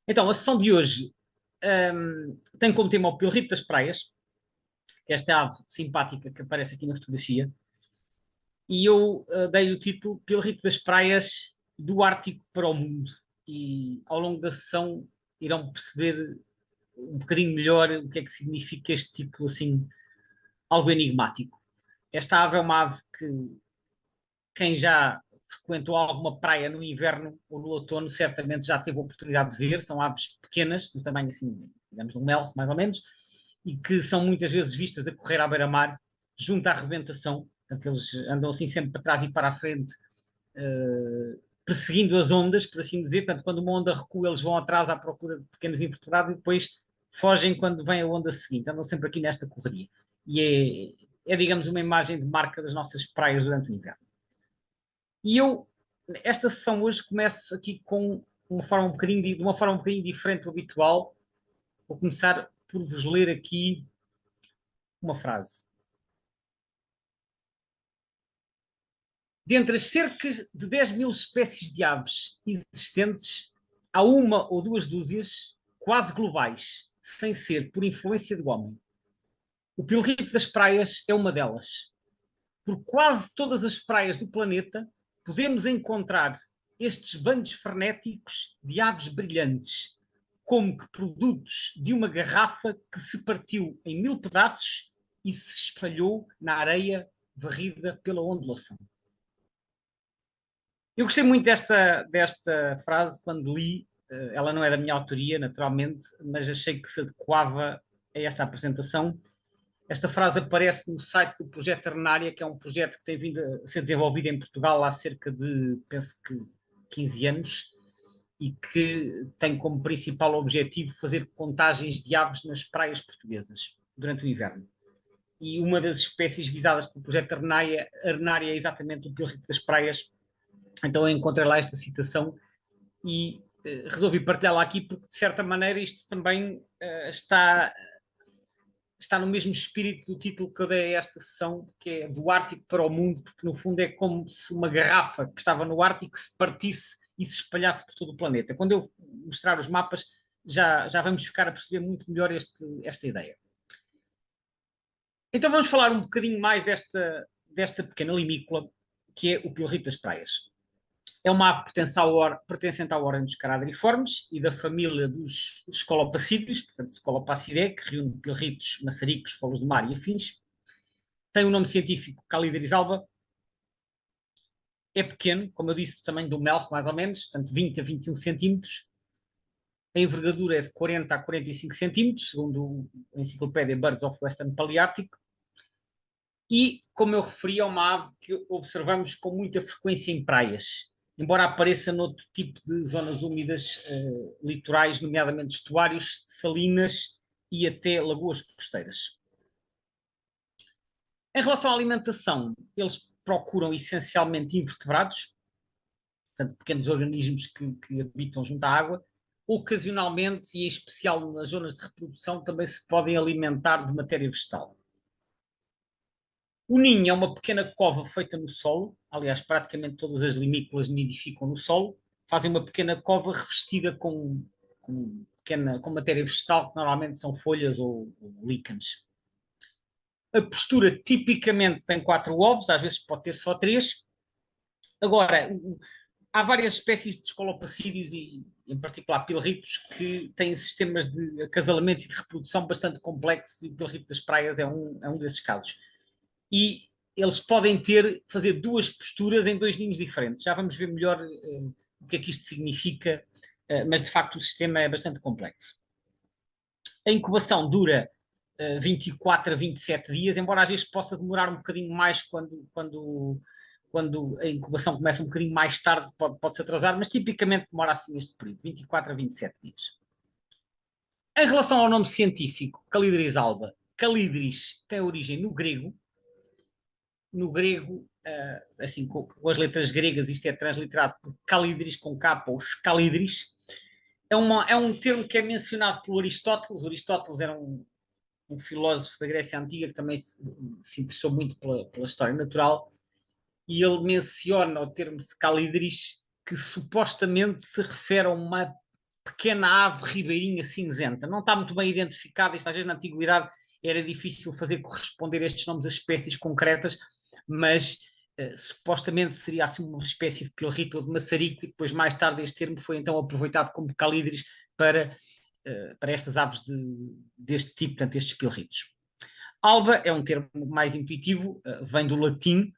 Então, a sessão de hoje tem como tema o pilrito das praias, que é esta ave simpática que aparece aqui na fotografia, e eu dei o título Pilrito das Praias do Ártico para o Mundo. E ao longo da sessão irão perceber um bocadinho melhor o que é que significa este título assim, algo enigmático. Esta ave é uma ave que quem já frequentou alguma praia no inverno ou no outono certamente já teve a oportunidade de ver. São aves pequenas, do tamanho assim, digamos, de um melro, mais ou menos, e que são muitas vezes vistas a correr à beira-mar, junto à arrebentação. Portanto, eles andam assim sempre para trás e para a frente, perseguindo as ondas, por assim dizer. Portanto, quando uma onda recua, eles vão atrás à procura de pequenos invertebrados e depois fogem quando vem a onda seguinte. Andam sempre aqui nesta correria. E digamos, uma imagem de marca das nossas praias durante o inverno. E eu, esta sessão hoje, começo aqui com de uma forma um bocadinho diferente do habitual. Vou começar por vos ler aqui uma frase. Dentre as cerca de 10 mil espécies de aves existentes, há uma ou duas dúzias, quase globais, sem ser por influência do homem. O pilrito das praias é uma delas. Por quase todas as praias do planeta, podemos encontrar estes bandos frenéticos de aves brilhantes, como que produtos de uma garrafa que se partiu em 1000 pedaços e se espalhou na areia varrida pela ondulação. Eu gostei muito desta frase quando li. Ela não é da minha autoria, naturalmente, mas achei que se adequava a esta apresentação. Esta frase aparece no site do Projeto Ternária, que é um projeto que tem vindo a ser desenvolvido em Portugal há cerca de, penso que, 15 anos, e que tem como principal objetivo fazer contagens de aves nas praias portuguesas durante o inverno. E uma das espécies visadas pelo Projeto Ternária é exatamente o pilrito das praias. Então eu encontrei lá esta citação e resolvi partilhá-la aqui porque, de certa maneira, isto também está no mesmo espírito do título que eu dei a esta sessão, que é do Ártico para o Mundo, porque no fundo é como se uma garrafa que estava no Ártico se partisse e se espalhasse por todo o planeta. Quando eu mostrar os mapas, já vamos ficar a perceber muito melhor esta ideia. Então vamos falar um bocadinho mais desta pequena limícola, que é o pilrito das praias. É uma ave pertencente à ordem dos caradriformes e da família dos escolopacídeos, portanto, Scolopacídeae, que reúne pilritos, maçaricos, folos do mar e afins. Tem o nome científico Calidris alba. É pequeno, como eu disse, do tamanho do melro, mais ou menos, portanto, 20 a 21 centímetros. A envergadura é de 40 a 45 centímetros, segundo a enciclopédia Birds of Western Palearctic. E, como eu referi, é uma ave que observamos com muita frequência em praias, embora apareça noutro tipo de zonas úmidas litorais, nomeadamente estuários, salinas e até lagoas costeiras. Em relação à alimentação, eles procuram essencialmente invertebrados, portanto, pequenos organismos que habitam junto à água. Ocasionalmente, e em especial nas zonas de reprodução, também se podem alimentar de matéria vegetal. O ninho é uma pequena cova feita no solo. Aliás, praticamente todas as limícolas nidificam no solo. Fazem uma pequena cova revestida com matéria vegetal, que normalmente são folhas ou líquenes. A postura tipicamente tem 4 ovos, às vezes pode ter só 3. Agora, há várias espécies de escolopacídeos e, em particular, pilritos, que têm sistemas de acasalamento e de reprodução bastante complexos, e o pilrito das praias é um desses casos. E eles podem fazer 2 posturas em 2 ninhos diferentes. Já vamos ver melhor o que é que isto significa, mas de facto o sistema é bastante complexo. A incubação dura 24 a 27 dias, embora às vezes possa demorar um bocadinho mais quando a incubação começa um bocadinho mais tarde, pode-se atrasar, mas tipicamente demora assim este período, 24 a 27 dias. Em relação ao nome científico, Calidris alba, Calidris tem origem no grego. No grego, assim, com as letras gregas, isto é transliterado por Calidris com K ou Scalidris. É um termo que é mencionado por Aristóteles. Aristóteles era um filósofo da Grécia Antiga que também se interessou muito pela história natural, e ele menciona o termo Scalidris, que supostamente se refere a uma pequena ave ribeirinha cinzenta. Não está muito bem identificada, isto às vezes na antiguidade era difícil fazer corresponder estes nomes a espécies concretas, mas supostamente seria assim uma espécie de pilrito ou de maçarico, e depois mais tarde este termo foi então aproveitado como calídris para estas aves deste tipo, portanto estes pilritos. Alba é um termo mais intuitivo, vem do latim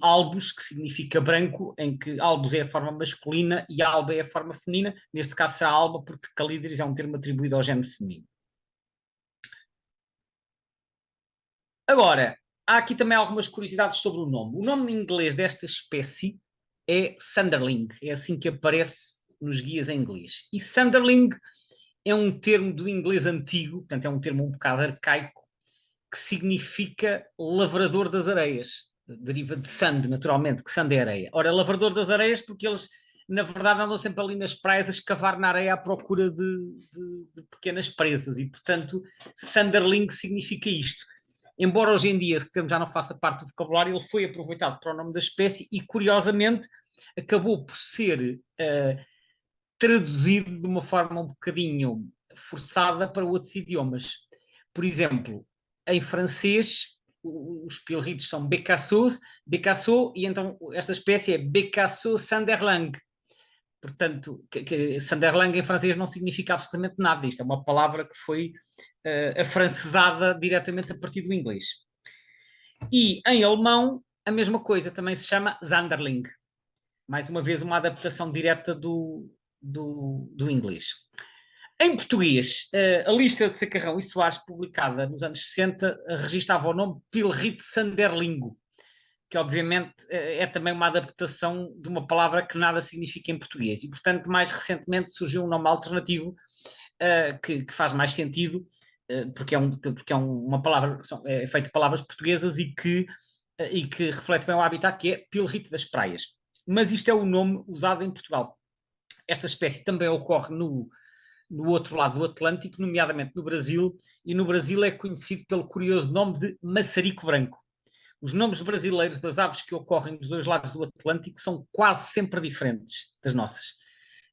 albus, que significa branco, em que albus é a forma masculina e alba é a forma feminina. Neste caso será alba, porque calídris é um termo atribuído ao género feminino. Agora, há aqui também algumas curiosidades sobre o nome. O nome em inglês desta espécie é Sanderling, é assim que aparece nos guias em inglês. E Sanderling é um termo do inglês antigo, portanto é um termo um bocado arcaico, que significa lavrador das areias. Deriva de sand, naturalmente, que sand é areia. Ora, lavrador das areias porque eles, na verdade, andam sempre ali nas praias a escavar na areia à procura de pequenas presas e, portanto, sanderling significa isto. Embora hoje em dia esse termo já não faça parte do vocabulário, ele foi aproveitado para o nome da espécie e, curiosamente, acabou por ser traduzido de uma forma um bocadinho forçada para outros idiomas. Por exemplo, em francês, os pilritos são Becassot, e então esta espécie é Becassot sanderlang. Portanto, sanderlang em francês não significa absolutamente nada. Isto é uma palavra que foi afrancesada diretamente a partir do inglês. E em alemão, a mesma coisa, também se chama Zanderling. Mais uma vez, uma adaptação direta do inglês. Em português, a lista de Sacarrão e Soares, publicada nos anos 60, registava o nome Pilrito Sanderlingo, que obviamente é também uma adaptação de uma palavra que nada significa em português. E, portanto, mais recentemente surgiu um nome alternativo que faz mais sentido, porque é uma palavra, é feito de palavras portuguesas e que reflete bem o habitat, que é Pilrito das Praias. Mas isto é o nome usado em Portugal. Esta espécie também ocorre no outro lado do Atlântico, nomeadamente no Brasil, e no Brasil é conhecido pelo curioso nome de maçarico branco. Os nomes brasileiros das aves que ocorrem dos dois lados do Atlântico são quase sempre diferentes das nossas.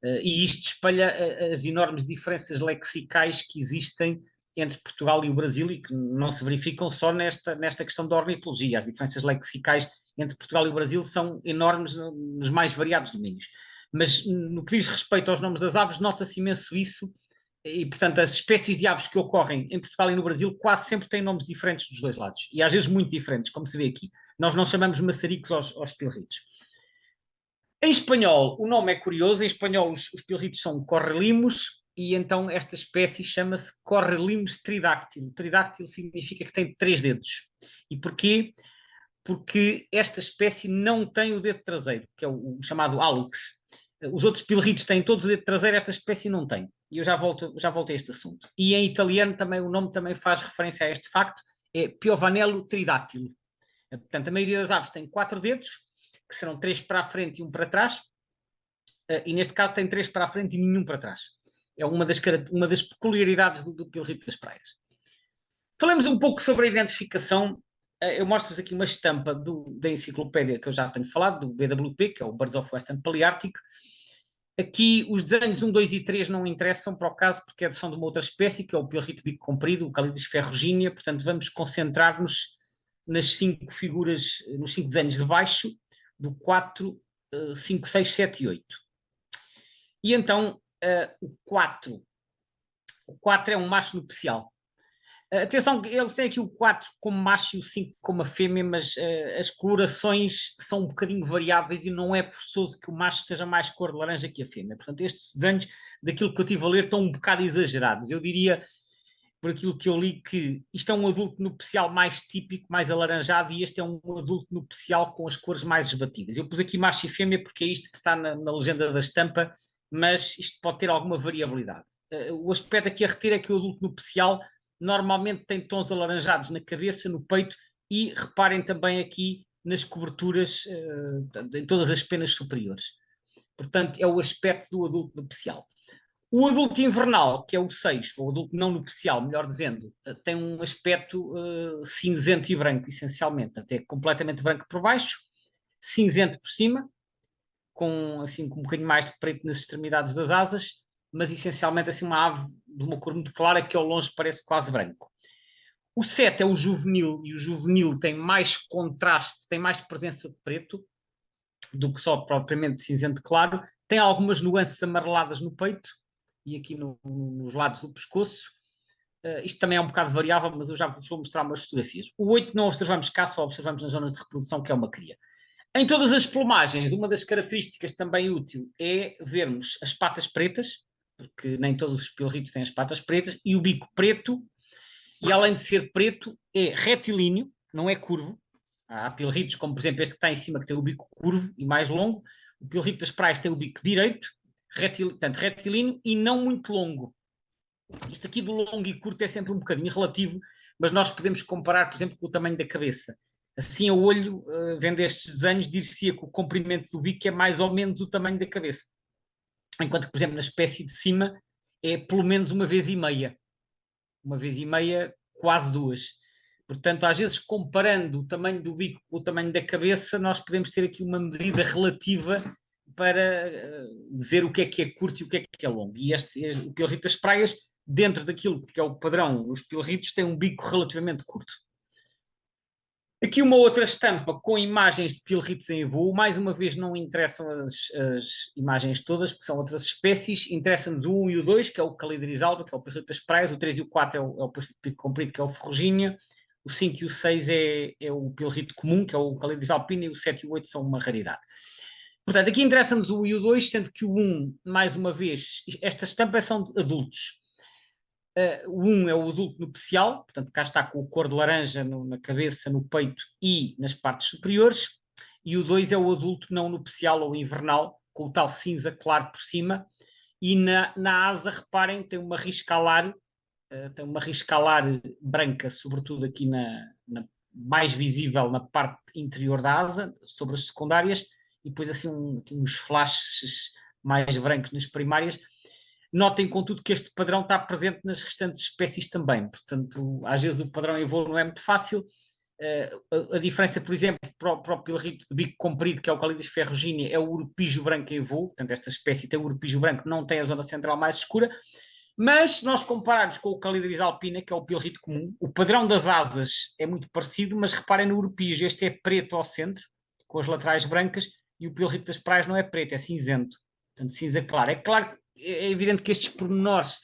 E isto espelha as enormes diferenças lexicais que existem entre Portugal e o Brasil e que não se verificam só nesta questão da ornitologia. As diferenças lexicais entre Portugal e o Brasil são enormes nos mais variados domínios. Mas no que diz respeito aos nomes das aves, nota-se imenso isso e, portanto, as espécies de aves que ocorrem em Portugal e no Brasil quase sempre têm nomes diferentes dos dois lados. E às vezes muito diferentes, como se vê aqui. Nós não chamamos maçaricos aos pilritos. Em espanhol, o nome é curioso. Em espanhol, os pilritos são correlimos e então esta espécie chama-se correlimos tridáctilo. Tridáctilo significa que tem 3 dedos. E porquê? Porque esta espécie não tem o dedo traseiro, que é o chamado hálux. Os outros pilritos têm todos o dedo traseiro, esta espécie não tem. E eu já volto a este assunto. E em italiano também o nome também faz referência a este facto, é Piovanello tridáctilo. Portanto, a maioria das aves tem 4 dedos, que serão 3 para a frente e 1 para trás, e neste caso tem 3 para a frente e nenhum para trás. É uma das peculiaridades do pilrito das praias. Falemos um pouco sobre a identificação. Eu mostro-vos aqui uma estampa da enciclopédia que eu já tenho falado, do BWP, que é o Birds of Western Palearctic. Aqui os desenhos 1, 2 e 3 não interessam para o caso, porque são de uma outra espécie, que é o pilrito bico comprido, o Calidris ferruginea. Portanto, vamos concentrar-nos nas 5 figuras, nos 5 desenhos de baixo, do 4, 5, 6, 7 e 8. E então, o 4 é um macho nupcial. Atenção, eles têm aqui o 4 como macho e o 5 como a fêmea, mas as colorações são um bocadinho variáveis e não é forçoso que o macho seja mais cor de laranja que a fêmea. Portanto, estes desenhos, daquilo que eu tive a ler, estão um bocado exagerados. Eu diria, por aquilo que eu li, que isto é um adulto nupcial mais típico, mais alaranjado, e este é um adulto nupcial com as cores mais esbatidas. Eu pus aqui macho e fêmea porque é isto que está na legenda da estampa, mas isto pode ter alguma variabilidade. O aspecto aqui a reter é que o adulto nupcial normalmente tem tons alaranjados na cabeça, no peito, e reparem também aqui nas coberturas, em todas as penas superiores. Portanto, é o aspecto do adulto nupcial. O adulto invernal, que é o 6, ou adulto não nupcial, melhor dizendo, tem um aspecto cinzento e branco, essencialmente. Até completamente branco por baixo, cinzento por cima, com um bocadinho mais de preto nas extremidades das asas, mas essencialmente assim uma ave de uma cor muito clara que ao longe parece quase branco. O 7 é o juvenil, e o juvenil tem mais contraste, tem mais presença de preto do que só propriamente cinzento claro. Tem algumas nuances amareladas no peito e aqui nos lados do pescoço. Isto também é um bocado variável, mas eu já vos vou mostrar umas fotografias. O 8 não observamos cá, só observamos nas zonas de reprodução, que é uma cria. Em todas as plumagens, uma das características também útil é vermos as patas pretas, porque nem todos os pilritos têm as patas pretas, e o bico preto, e além de ser preto, é retilíneo, não é curvo. Há pilritos, como por exemplo este que está em cima, que tem o bico curvo e mais longo. O pilrito das praias tem o bico direito, portanto, retilíneo e não muito longo. Isto aqui do longo e curto é sempre um bocadinho relativo, mas nós podemos comparar, por exemplo, com o tamanho da cabeça. Assim, a olho, vendo estes desenhos, dir-se-ia que o comprimento do bico é mais ou menos o tamanho da cabeça. Enquanto que, por exemplo, na espécie de cima é pelo menos uma vez e meia. Uma vez e meia, quase duas. Portanto, às vezes, comparando o tamanho do bico com o tamanho da cabeça, nós podemos ter aqui uma medida relativa para dizer o que é curto e o que é longo. E o pilrito das praias, dentro daquilo que é o padrão, os pilritos têm um bico relativamente curto. Aqui uma outra estampa com imagens de pilritos em voo. Mais uma vez não interessam as imagens todas, porque são outras espécies. Interessa-nos o 1 e o 2, que é o Calidris alba, que é o pilrito das praias. O 3 e o 4 é o pico comprido, que é o ferrugínea. O 5 e o 6 é o pilrito comum, que é o Calidris alpina. E o 7 e o 8 são uma raridade. Portanto, aqui interessa-nos o 1 e o 2, sendo que o 1, mais uma vez, estas estampas são de adultos. O 1 é o adulto nupcial, portanto, cá está com o cor de laranja na cabeça, no peito e nas partes superiores. E o 2 é o adulto não nupcial ou invernal, com o tal cinza claro por cima. E na asa, reparem, tem uma riscalar, branca, sobretudo aqui mais visível na parte interior da asa, sobre as secundárias, e depois assim uns flashes mais brancos nas primárias. Notem, contudo, que este padrão está presente nas restantes espécies também. Portanto, às vezes o padrão em voo não é muito fácil. A diferença, por exemplo, para o pilrito de bico comprido, que é o Calidris ferruginea, é o urpijo branco em voo. Portanto, esta espécie tem o urpijo branco, não tem a zona central mais escura. Mas, se nós compararmos com o Calidris alpina, que é o pilrito comum, o padrão das asas é muito parecido, mas reparem no urpijo. Este é preto ao centro, com as laterais brancas, e o pilrito das praias não é preto, é cinzento. Portanto, cinza claro. É claro que é evidente que estes pormenores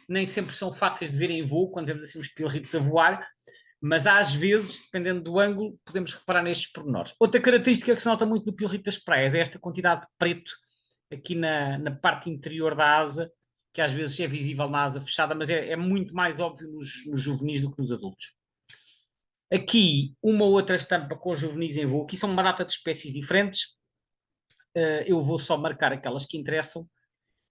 nem sempre são fáceis de ver em voo, quando vemos assim os pilritos a voar, mas às vezes, dependendo do ângulo, podemos reparar nestes pormenores. Outra característica que se nota muito no pilrito das praias é esta quantidade de preto aqui na parte interior da asa, que às vezes é visível na asa fechada, mas é muito mais óbvio nos juvenis do que nos adultos. Aqui, uma outra estampa com os juvenis em voo. Aqui são uma data de espécies diferentes. Eu vou só marcar aquelas que interessam,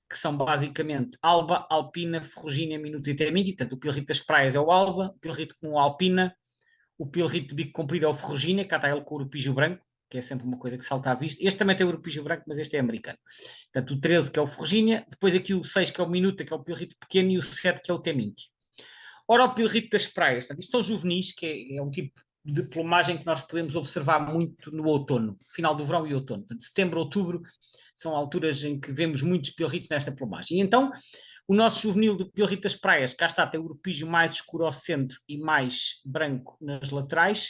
que são basicamente alba, alpina, ferrugínea, minuto e temidi. Portanto, o pilrito das praias é o alba, o pilrito com alpina, o pilrito de bico comprido é o ferrugínea, cá está ele com o urpijo branco, que é sempre uma coisa que salta à vista. Este também tem o urpijo branco, mas este é americano. Portanto, o 13, que é o ferrugínea, depois aqui o 6, que é o minuta, que é o pilrito pequeno, e o 7, que é o teminque. Ora, o pilrito das praias, portanto, isto são juvenis, que é um tipo de plumagem que nós podemos observar muito no outono, final do verão e outono. Portanto, setembro, outubro, são alturas em que vemos muitos pilritos nesta plumagem. E então, o nosso juvenil do pilrito das praias, cá está, tem o urpijo mais escuro ao centro e mais branco nas laterais,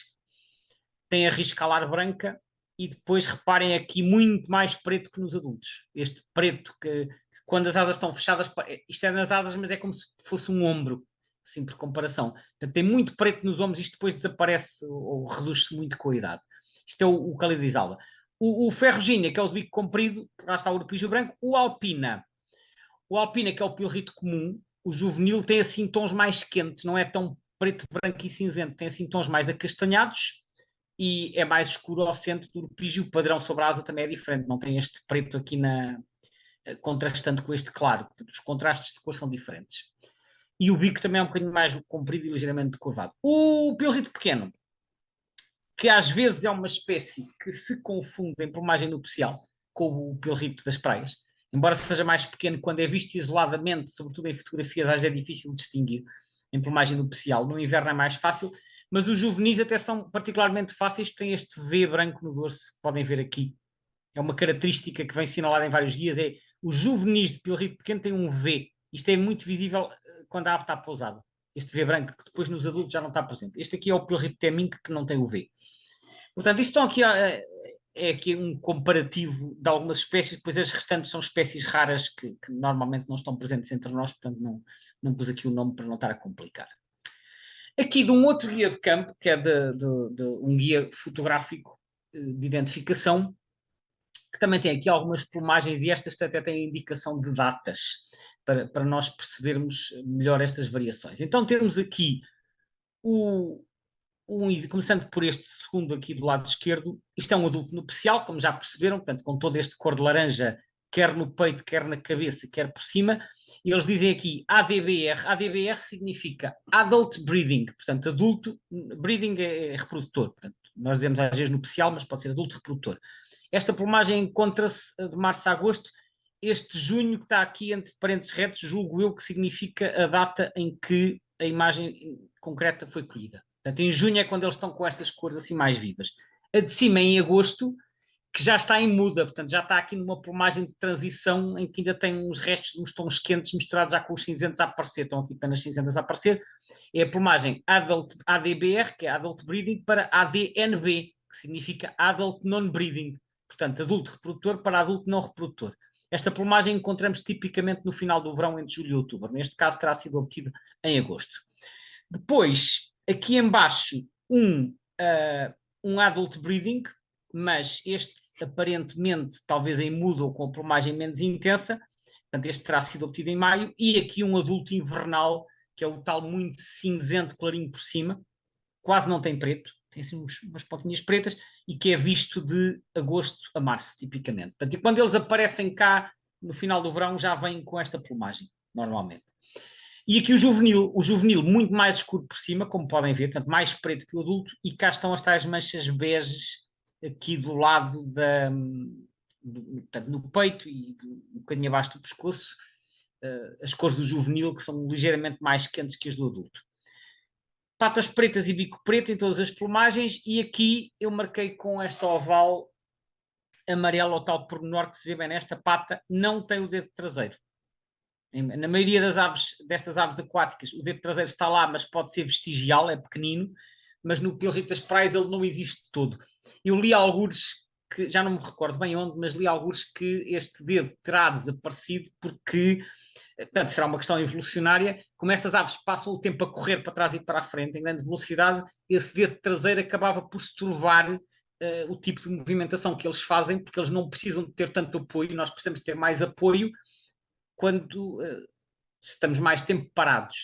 tem a riscalar branca e depois reparem aqui muito mais preto que nos adultos. Este preto que quando as asas estão fechadas, isto é nas asas, mas é como se fosse um ombro, assim por comparação. Portanto, tem muito preto nos ombros e isto depois desaparece ou reduz-se muito com a idade. Isto é o Calidris alba. O ferrugínea, que é o de bico comprido, lá está o urpijo branco. O alpina, que é o pilrito comum, o juvenil tem assim tons mais quentes, não é tão preto, branco e cinzento, tem assim tons mais acastanhados e é mais escuro ao centro do urpijo. O padrão sobre a asa também é diferente, não tem este preto aqui contrastando com este claro. Portanto, os contrastes de cor são diferentes. E o bico também é um bocadinho mais comprido e ligeiramente curvado. O pilrito pequeno, que às vezes é uma espécie que se confunde em plumagem nupcial com o pilrito das praias. Embora seja mais pequeno, quando é visto isoladamente, sobretudo em fotografias, às vezes é difícil de distinguir em plumagem nupcial. No inverno é mais fácil, mas os juvenis até são particularmente fáceis, têm este V branco no dorso, podem ver aqui. É uma característica que vem assinalada em vários guias, é Os juvenis de pilrito pequeno têm um V. Isto é muito visível quando a ave está pousada. Este V branco, que depois nos adultos já não está presente. Este aqui é o pilrito teminque, que não tem o V. Portanto, isto são aqui, é aqui um comparativo de algumas espécies, depois as restantes são espécies raras que normalmente não estão presentes entre nós, portanto não pus aqui o nome para não estar a complicar. Aqui de um outro guia de campo, que é de um guia fotográfico de identificação, que também tem aqui algumas plumagens e estas até têm indicação de datas, para nós percebermos melhor estas variações. Então temos aqui começando por este segundo aqui do lado esquerdo, isto é um adulto nupcial, como já perceberam, portanto, com todo este cor de laranja, quer no peito, quer na cabeça, quer por cima. E eles dizem aqui ADBR. ADBR significa Adult Breeding, portanto, adulto, breeding é reprodutor. Portanto, nós dizemos às vezes nupcial, mas pode ser adulto reprodutor. Esta plumagem encontra-se de março a agosto. Este junho que está aqui entre parênteses retos, julgo eu que significa a data em que a imagem concreta foi colhida. Portanto, em junho é quando eles estão com estas cores assim mais vivas. A de cima é em agosto, que já está em muda, portanto já está aqui numa plumagem de transição em que ainda tem uns restos de uns tons quentes misturados já com os cinzentos a aparecer, estão aqui apenas cinzentas a aparecer. É a plumagem ADBR, que é Adult Breeding, para ADNB, que significa Adult Non-Breeding, portanto adulto reprodutor para adulto não reprodutor. Esta plumagem encontramos tipicamente no final do verão, entre julho e outubro. Neste caso terá sido obtido em agosto. Depois, aqui embaixo, um adult breeding, mas este aparentemente talvez em muda ou com a plumagem menos intensa, portanto este terá sido obtido em maio, e aqui um adulto invernal, que é o tal muito cinzento clarinho por cima, quase não tem preto, tem assim umas pontinhas pretas, e que é visto de agosto a março, tipicamente. Portanto, e quando eles aparecem cá, no final do verão, já vêm com esta plumagem, normalmente. E aqui o juvenil muito mais escuro por cima, como podem ver, portanto, mais preto que o adulto, e cá estão as tais manchas beges aqui do lado portanto, no peito e um bocadinho abaixo do pescoço, as cores do juvenil, que são ligeiramente mais quentes que as do adulto. Patas pretas e bico preto em todas as plumagens, e aqui eu marquei com esta oval amarelo ao tal pormenor que se vê bem nesta pata, não tem o dedo traseiro. Na maioria destas aves aquáticas, o dedo traseiro está lá, mas pode ser vestigial, é pequenino, mas no pilrito das praias ele não existe todo. Eu li algures, que já não me recordo bem onde, mas li algures que este dedo terá desaparecido porque, portanto, será uma questão evolucionária, como estas aves passam o tempo a correr para trás e para a frente em grande velocidade, esse dedo traseiro acabava por se turvar o tipo de movimentação que eles fazem, porque eles não precisam de ter tanto apoio, nós precisamos ter mais apoio quando estamos mais tempo parados.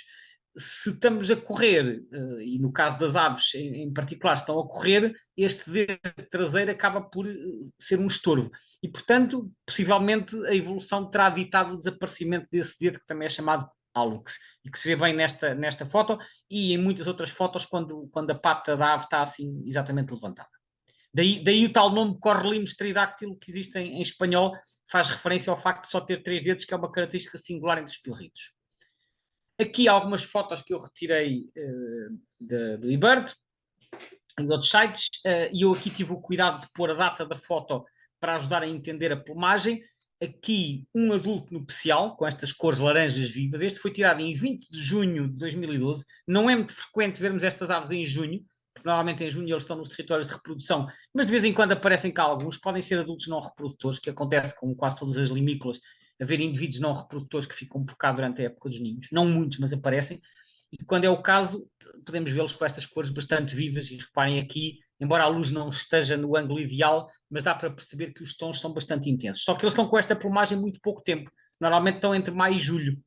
Se estamos a correr, e no caso das aves em particular estão a correr, este dedo traseiro acaba por ser um estorvo. E, portanto, possivelmente a evolução terá ditado o desaparecimento desse dedo, que também é chamado hálux, e que se vê bem nesta foto e em muitas outras fotos quando a pata da ave está assim exatamente levantada. Daí o tal nome Correlimos tridáctilo que existe em espanhol, faz referência ao facto de só ter 3 dedos, que é uma característica singular entre os pilritos. Aqui há algumas fotos que eu retirei do eBird e de outros sites, e eu aqui tive o cuidado de pôr a data da foto para ajudar a entender a plumagem. Aqui um adulto nupcial, com estas cores laranjas vivas. Este foi tirado em 20 de junho de 2012. Não é muito frequente vermos estas aves em junho, porque normalmente em junho eles estão nos territórios de reprodução, mas de vez em quando aparecem cá alguns. Podem ser adultos não reprodutores, que acontece com quase todas as limícolas, haver indivíduos não reprodutores que ficam por cá durante a época dos ninhos. Não muitos, mas aparecem. E quando é o caso, podemos vê-los com estas cores bastante vivas. E reparem aqui, embora a luz não esteja no ângulo ideal, mas dá para perceber que os tons são bastante intensos. Só que eles estão com esta plumagem muito pouco tempo. Normalmente estão entre maio e julho.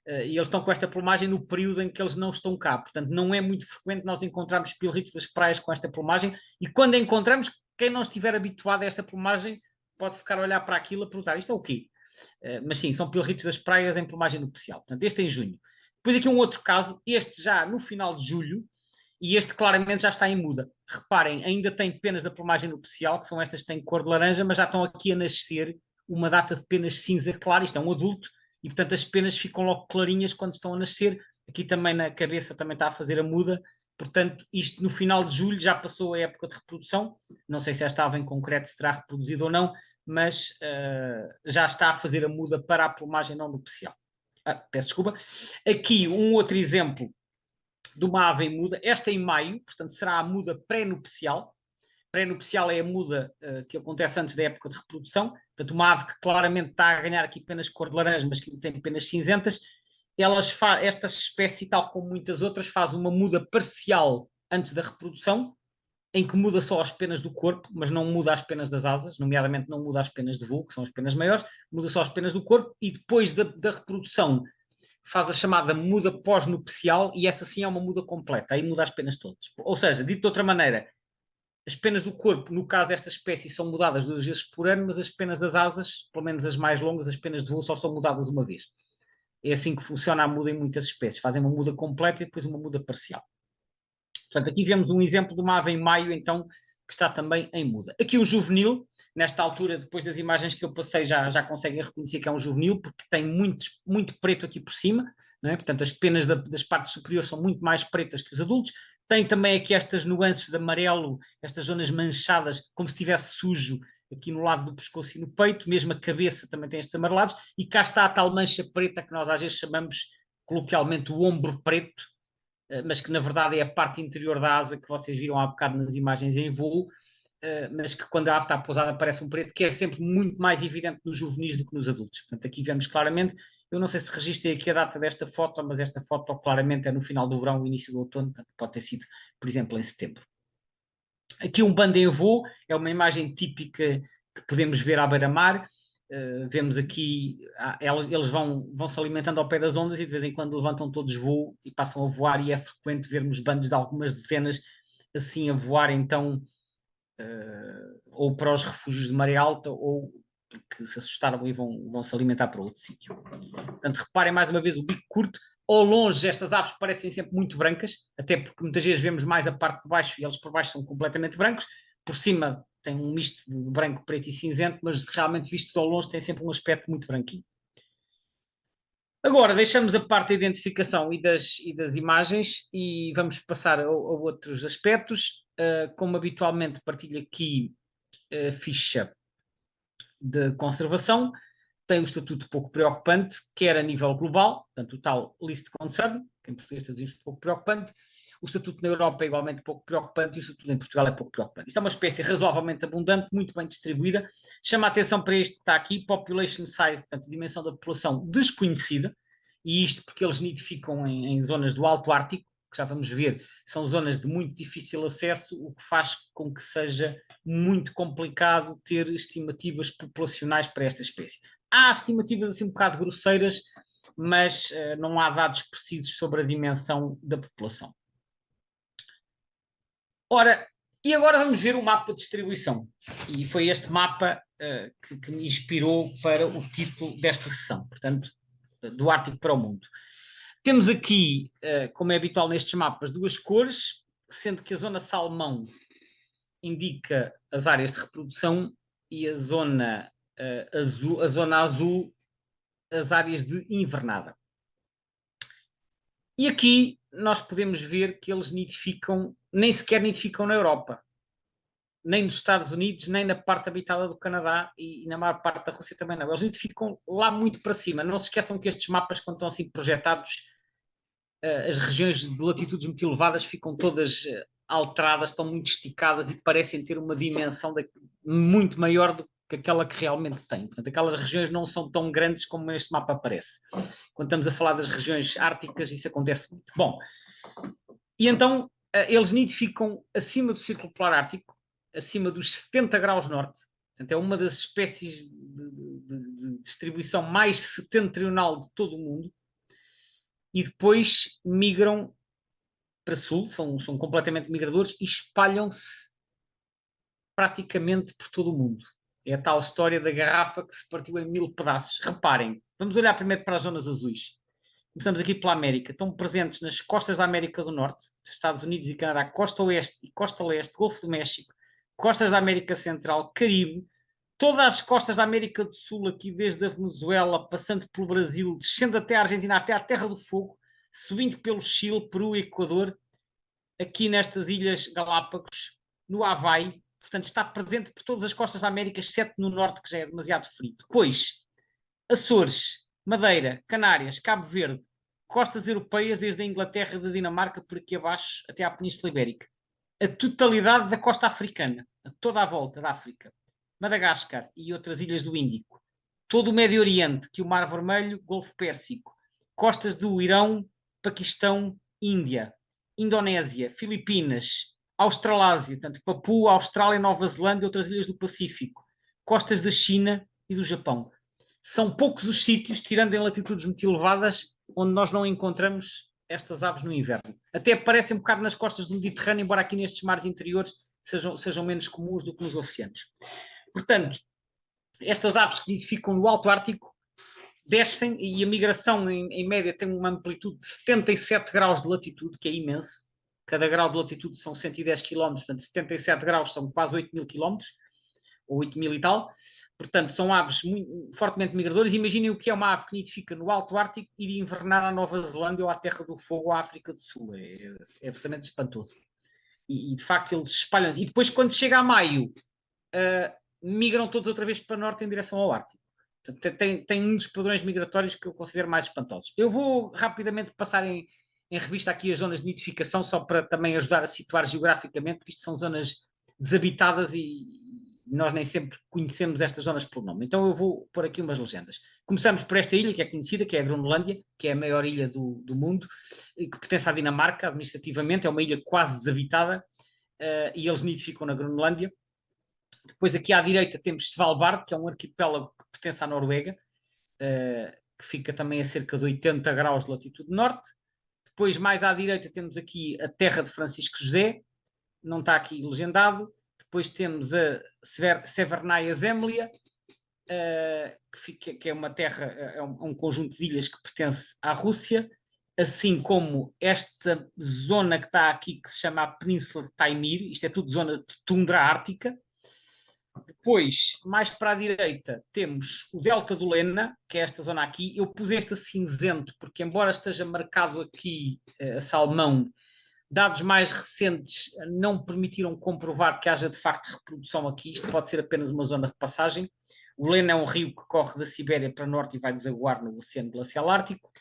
E eles estão com esta plumagem no período em que eles não estão cá. Portanto, não é muito frequente nós encontrarmos pilritos das praias com esta plumagem. E quando encontramos, quem não estiver habituado a esta plumagem pode ficar a olhar para aquilo e perguntar: isto é o quê? Mas sim, são pilritos das praias em plumagem nupcial. Portanto, este é em junho. Depois aqui um outro caso, este já no final de julho, e este claramente já está em muda. Reparem, ainda tem penas da plumagem nupcial, que são estas que têm cor de laranja, mas já estão aqui a nascer uma data de penas cinza clara. Isto é um adulto, e portanto as penas ficam logo clarinhas quando estão a nascer. Aqui também na cabeça também está a fazer a muda. Portanto, isto no final de julho já passou a época de reprodução. Não sei se esta ave em concreto se terá reproduzido ou não, mas já está a fazer a muda para a plumagem não nupcial. Peço desculpa. Aqui um outro exemplo de uma ave em muda, esta em maio, portanto será a muda pré-nupcial. Pré-nupcial é a muda que acontece antes da época de reprodução, portanto uma ave que claramente está a ganhar aqui penas cor de laranja, mas que tem penas cinzentas. Esta espécie, tal como muitas outras, faz uma muda parcial antes da reprodução, em que muda só as penas do corpo, mas não muda as penas das asas, nomeadamente não muda as penas de voo, que são as penas maiores, muda só as penas do corpo, e depois da reprodução faz a chamada muda pós-nupcial, e essa sim é uma muda completa, aí muda as penas todas. Ou seja, dito de outra maneira, as penas do corpo, no caso desta espécie, são mudadas 2 vezes por ano, mas as penas das asas, pelo menos as mais longas, as penas de voo, só são mudadas uma vez. É assim que funciona a muda em muitas espécies. Fazem uma muda completa e depois uma muda parcial. Portanto, aqui vemos um exemplo de uma ave em maio, então, que está também em muda. Aqui o juvenil, nesta altura, depois das imagens que eu passei, já conseguem reconhecer que é um juvenil, porque tem muito preto aqui por cima, não é? Portanto, as penas das partes superiores são muito mais pretas que os adultos. Tem também aqui estas nuances de amarelo, estas zonas manchadas, como se estivesse sujo aqui no lado do pescoço e no peito, mesmo a cabeça também tem estes amarelados, e cá está a tal mancha preta que nós às vezes chamamos coloquialmente o ombro preto, mas que na verdade é a parte interior da asa que vocês viram há bocado nas imagens em voo, mas que quando a ave está pousada parece um preto, que é sempre muito mais evidente nos juvenis do que nos adultos. Portanto, aqui vemos claramente, eu não sei se registrei aqui a data desta foto, mas esta foto claramente é no final do verão, início do outono, portanto, pode ter sido, por exemplo, em setembro. Aqui um bando em voo, é uma imagem típica que podemos ver à beira-mar. Vemos aqui, eles vão se alimentando ao pé das ondas e de vez em quando levantam todos voo e passam a voar, e é frequente vermos bandos de algumas dezenas assim a voar, então, ou para os refúgios de maré alta, ou que se assustaram e vão se alimentar para outro sítio. Portanto, reparem mais uma vez o bico curto. Ao longe, estas aves parecem sempre muito brancas, até porque muitas vezes vemos mais a parte de baixo e eles por baixo são completamente brancos. Por cima tem um misto de branco, preto e cinzento, mas realmente vistos ao longe tem sempre um aspecto muito branquinho. Agora, deixamos a parte da identificação e das imagens e vamos passar a outros aspectos. Como habitualmente partilho aqui a ficha de conservação, tem um estatuto pouco preocupante, quer a nível global, portanto o tal list concern, que em português traduzimos pouco preocupante. O estatuto na Europa é igualmente pouco preocupante e o estatuto em Portugal é pouco preocupante. Isto é uma espécie razoavelmente abundante, muito bem distribuída. Chama a atenção para este que está aqui, population size, portanto, dimensão da população desconhecida, e isto porque eles nidificam em zonas do Alto Ártico, que já vamos ver, são zonas de muito difícil acesso, o que faz com que seja muito complicado ter estimativas populacionais para esta espécie. Há estimativas assim um bocado grosseiras, mas não há dados precisos sobre a dimensão da população. Ora, e agora vamos ver o mapa de distribuição. E foi este mapa que me inspirou para o título desta sessão, portanto, do Ártico para o Mundo. Temos aqui, como é habitual nestes mapas, 2 cores, sendo que a zona salmão indica as áreas de reprodução e a zona azul, as áreas de invernada. E aqui nós podemos ver que eles nidificam, nem sequer nidificam na Europa, nem nos Estados Unidos, nem na parte habitada do Canadá e na maior parte da Rússia também não. Eles nidificam lá muito para cima. Não se esqueçam que estes mapas, quando estão assim projetados, as regiões de latitudes muito elevadas ficam todas alteradas, estão muito esticadas e parecem ter uma dimensão muito maior do que aquela que realmente tem. Portanto, aquelas regiões não são tão grandes como este mapa parece. Quando estamos a falar das regiões árticas, isso acontece muito. Bom, e então eles nidificam acima do Círculo Polar Ártico, acima dos 70 graus norte. Portanto, é uma das espécies de distribuição mais setentrional de todo o mundo. E depois migram para sul, são completamente migradores e espalham-se praticamente por todo o mundo. É a tal história da garrafa que se partiu em 1000 pedaços. Reparem, vamos olhar primeiro para as zonas azuis. Começamos aqui pela América. Estão presentes nas costas da América do Norte, Estados Unidos e Canadá, costa oeste e costa leste, Golfo do México, costas da América Central, Caribe, todas as costas da América do Sul, aqui desde a Venezuela, passando pelo Brasil, descendo até a Argentina, até a Terra do Fogo, subindo pelo Chile, Peru e Equador, aqui nestas Ilhas Galápagos, no Havaí, Portanto, está presente por todas as costas da América, exceto no norte, que já é demasiado frio. Depois, Açores, Madeira, Canárias, Cabo Verde, costas europeias, desde a Inglaterra e da Dinamarca, por aqui abaixo, até à Península Ibérica. A totalidade da costa africana, toda a volta da África, Madagascar e outras ilhas do Índico. Todo o Médio Oriente, que o Mar Vermelho, Golfo Pérsico, costas do Irão, Paquistão, Índia, Indonésia, Filipinas, Australásia, portanto, Papua, Austrália, Nova Zelândia e outras ilhas do Pacífico, costas da China e do Japão. São poucos os sítios, tirando em latitudes muito elevadas, onde nós não encontramos estas aves no inverno. Até aparecem um bocado nas costas do Mediterrâneo, embora aqui nestes mares interiores sejam menos comuns do que nos oceanos. Portanto, estas aves que nidificam no Alto Ártico descem e a migração, em média, tem uma amplitude de 77 graus de latitude, que é imenso. Cada grau de latitude são 110 km, portanto, 77 graus são quase 8.000 km, ou 8.000 e tal. Portanto, são aves muito, fortemente migradoras. Imaginem o que é uma ave que nidifica no Alto Ártico e de invernar à Nova Zelândia ou à Terra do Fogo ou à África do Sul. É absolutamente espantoso. E de facto, eles espalham. E depois, quando chega a maio, migram todos outra vez para norte em direção ao Ártico. Portanto, tem um dos padrões migratórios que eu considero mais espantosos. Eu vou rapidamente passar em revista aqui as zonas de nidificação, só para também ajudar a situar geograficamente, porque isto são zonas desabitadas e nós nem sempre conhecemos estas zonas pelo nome. Então eu vou pôr aqui umas legendas. Começamos por esta ilha, que é conhecida, que é a Groenlândia, que é a maior ilha do mundo, que pertence à Dinamarca administrativamente, é uma ilha quase desabitada, e eles nidificam na Groenlândia. Depois aqui à direita temos Svalbard, que é um arquipélago que pertence à Noruega, que fica também a cerca de 80 graus de latitude norte. Depois, mais à direita, temos aqui a terra de Francisco José, não está aqui legendado. Depois temos a Severnaia Zemlya, que é uma terra, é um conjunto de ilhas que pertence à Rússia, assim como esta zona que está aqui, que se chama a Península de Taimir. Isto é tudo zona de tundra ártica. Depois, mais para a direita, temos o Delta do Lena, que é esta zona aqui. Eu pus este cinzento porque, embora esteja marcado aqui a salmão, dados mais recentes não permitiram comprovar que haja de facto reprodução aqui. Isto pode ser apenas uma zona de passagem. O Lena é um rio que corre da Sibéria para norte e vai desaguar no Oceano Glacial Ártico.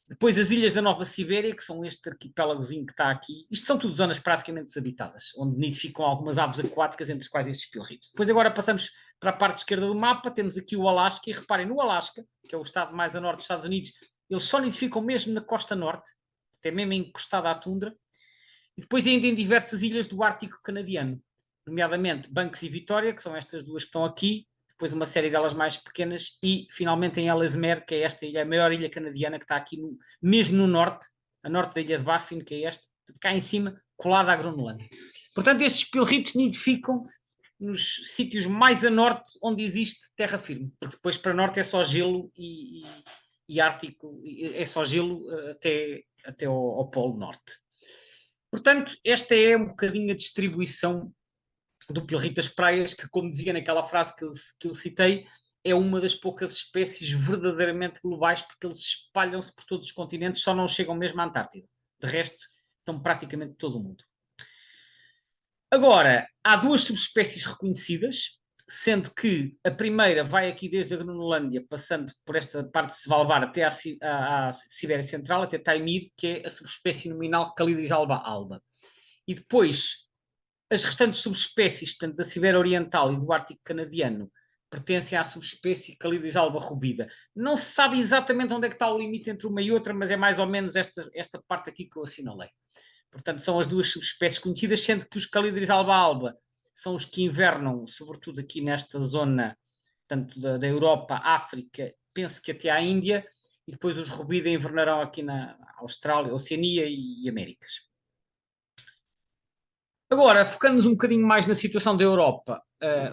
Depois as ilhas da Nova Sibéria, que são este arquipélagozinho que está aqui. Isto são tudo zonas praticamente desabitadas, onde nidificam algumas aves aquáticas, entre as quais estes piorritos. Depois agora passamos para a parte esquerda do mapa, temos aqui o Alasca, e reparem, no Alasca, que é o estado mais a norte dos Estados Unidos, eles só nidificam mesmo na costa norte, até mesmo encostada à tundra, e depois ainda em diversas ilhas do Ártico canadiano, nomeadamente Banks e Vitória, que são estas duas que estão aqui, depois uma série delas mais pequenas, e finalmente em Ellesmere, que é esta ilha, a maior ilha canadiana, que está aqui mesmo no norte, a norte da ilha de Baffin, que é esta, cá em cima, colada à Groenlândia. Portanto, estes pilritos nidificam nos sítios mais a norte onde existe terra firme, porque depois para norte é só gelo e Ártico, é só gelo até ao Polo Norte. Portanto, esta é um bocadinho a distribuição do pilrito das praias, que, como dizia naquela frase que eu citei, é uma das poucas espécies verdadeiramente globais, porque eles espalham-se por todos os continentes, só não chegam mesmo à Antártida. De resto, estão praticamente todo o mundo. Agora, há duas subespécies reconhecidas, sendo que a primeira vai aqui desde a Groenlândia, passando por esta parte de Svalbard até à Sibéria Central, até Taimir, que é a subespécie nominal Calidris alba. E depois, as restantes subespécies, portanto, da Sibéria Oriental e do Ártico Canadiano, pertencem à subespécie Calidris alba rubida. Não se sabe exatamente onde é que está o limite entre uma e outra, mas é mais ou menos esta parte aqui que eu assinalei. Portanto, são as duas subespécies conhecidas, sendo que os Calidris alba são os que invernam, sobretudo aqui nesta zona, tanto da Europa, África, penso que até à Índia, e depois os rubida invernarão aqui na Austrália, Oceania e Américas. Agora, focando-nos um bocadinho mais na situação da Europa,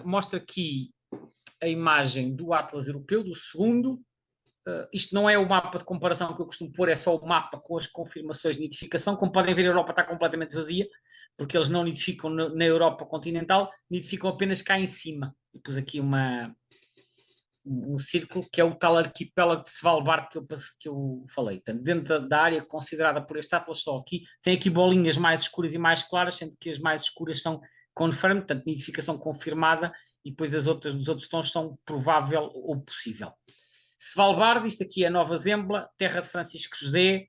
mostra aqui a imagem do Atlas Europeu, do segundo. Isto não é o mapa de comparação que eu costumo pôr, é só o mapa com as confirmações de nidificação. Como podem ver, a Europa está completamente vazia, porque eles não nidificam na Europa continental, nidificam apenas cá em cima. E pus aqui um círculo, que é o tal arquipélago de Svalbard que eu falei. Portanto, dentro da área considerada por este Atlas, só aqui, tem aqui bolinhas mais escuras e mais claras, sendo que as mais escuras são confirmed, portanto, nidificação confirmada, e depois os outros tons são provável ou possível. Svalbard, isto aqui é a Nova Zembla, terra de Francisco José,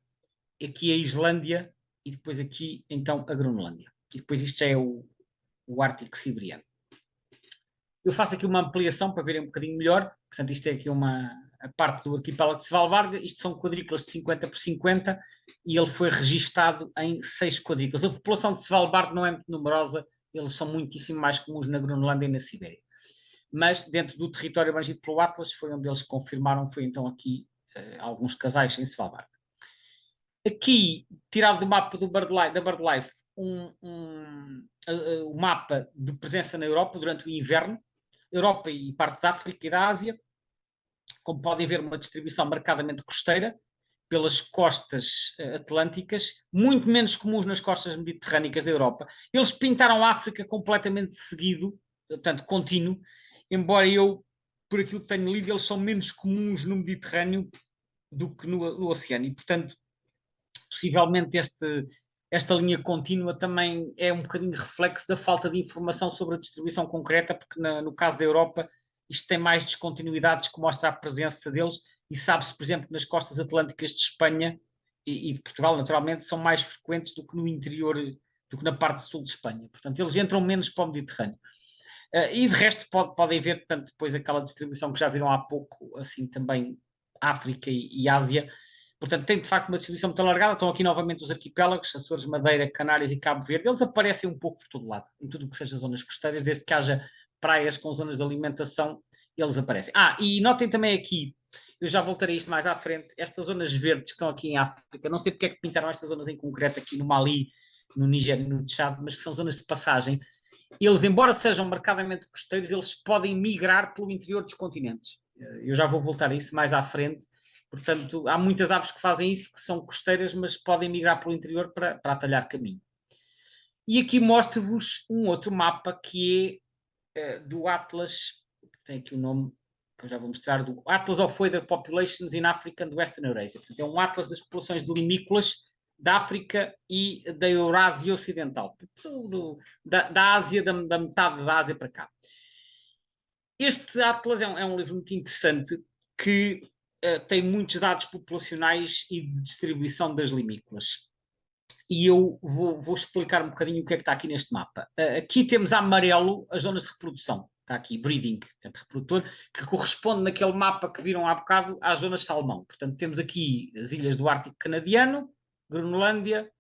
aqui a Islândia, e depois aqui, então, a Groenlândia. E depois isto já é o Ártico Siberiano. Eu faço aqui uma ampliação para verem um bocadinho melhor. Portanto, isto é aqui a parte do arquipélago de Svalbard. Isto são quadrículas de 50 por 50 e ele foi registado em 6 quadrículas. A população de Svalbard não é muito numerosa, eles são muitíssimo mais comuns na Groenlândia e na Sibéria. Mas dentro do território abrangido pelo Atlas foi onde eles confirmaram, foi então aqui alguns casais em Svalbard. Aqui, tirado do mapa da BirdLife, o mapa de presença na Europa durante o inverno, Europa e parte da África e da Ásia. Como podem ver, uma distribuição marcadamente costeira pelas costas atlânticas, muito menos comuns nas costas mediterrâneas da Europa. Eles pintaram a África completamente seguido, portanto, contínuo, embora eu, por aquilo que tenho lido, eles são menos comuns no Mediterrâneo do que no oceano. E, portanto, possivelmente esta linha contínua também é um bocadinho reflexo da falta de informação sobre a distribuição concreta, porque no caso da Europa isto tem mais descontinuidades que mostra a presença deles, e sabe-se, por exemplo, nas costas atlânticas de Espanha e de Portugal, naturalmente, são mais frequentes do que no interior, do que na parte sul de Espanha. Portanto, eles entram menos para o Mediterrâneo. E de resto podem ver, portanto, depois aquela distribuição que já viram há pouco, assim também África e Ásia. Portanto, tem de facto uma distribuição muito alargada. Estão aqui novamente os arquipélagos, Açores, Madeira, Canárias e Cabo Verde. Eles aparecem um pouco por todo lado, em tudo o que seja zonas costeiras, desde que haja praias com zonas de alimentação, eles aparecem. E notem também aqui, eu já voltarei a isto mais à frente, estas zonas verdes que estão aqui em África, não sei porque é que pintaram estas zonas em concreto aqui no Mali, no Níger e no Tchad, mas que são zonas de passagem. Eles, embora sejam marcadamente costeiros, eles podem migrar pelo interior dos continentes. Eu já vou voltar a isso mais à frente. Portanto, há muitas aves que fazem isso, que são costeiras, mas podem migrar pelo interior para atalhar caminho. E aqui mostro-vos um outro mapa que é do Atlas, tem aqui o nome que eu já vou mostrar, do Atlas of Weather Populations in Africa and Western Eurasia. Portanto, é um atlas das populações de limícolas da África e da Eurásia Ocidental, da Ásia, da metade da Ásia para cá. Este atlas é um livro muito interessante que tem muitos dados populacionais e de distribuição das limícolas. E eu vou explicar um bocadinho o que é que está aqui neste mapa. Aqui temos a amarelo as zonas de reprodução. Está aqui, breeding, portanto, reprodutor, que corresponde naquele mapa que viram há bocado às zonas de salmão. Portanto, temos aqui as ilhas do Ártico Canadiano, Groenlândia,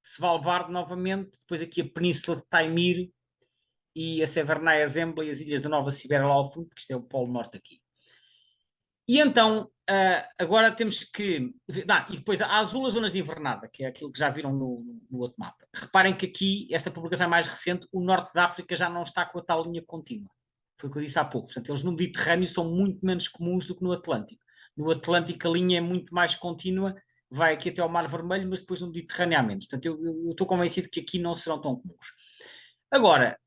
Svalbard novamente, depois aqui a Península de Taimyr e a Severnaya Zembla e as ilhas da Nova Sibéria lá ao fundo, porque isto é o Polo Norte aqui. E então, agora temos que... e depois a azul as zonas de invernada, que é aquilo que já viram no outro mapa. Reparem que aqui, esta publicação é mais recente, o norte da África já não está com a tal linha contínua. Foi o que eu disse há pouco. Portanto, eles no Mediterrâneo são muito menos comuns do que no Atlântico. No Atlântico a linha é muito mais contínua, vai aqui até ao Mar Vermelho, mas depois no Mediterrâneo há menos. Portanto, eu estou convencido que aqui não serão tão comuns. Agora,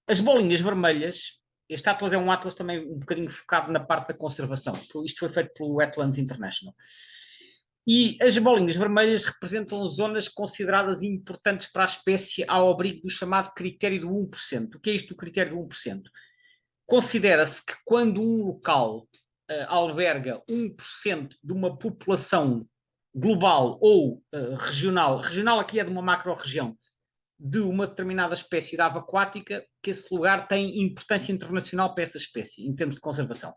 as bolinhas vermelhas... Este atlas é um atlas também um bocadinho focado na parte da conservação. Isto foi feito pelo Wetlands International. E as bolinhas vermelhas representam zonas consideradas importantes para a espécie ao abrigo do chamado critério do 1%. O que é isto do critério do 1%? Considera-se que quando um local alberga 1% de uma população global ou regional aqui é de uma macro-região, de uma determinada espécie de ave aquática, que esse lugar tem importância internacional para essa espécie, em termos de conservação.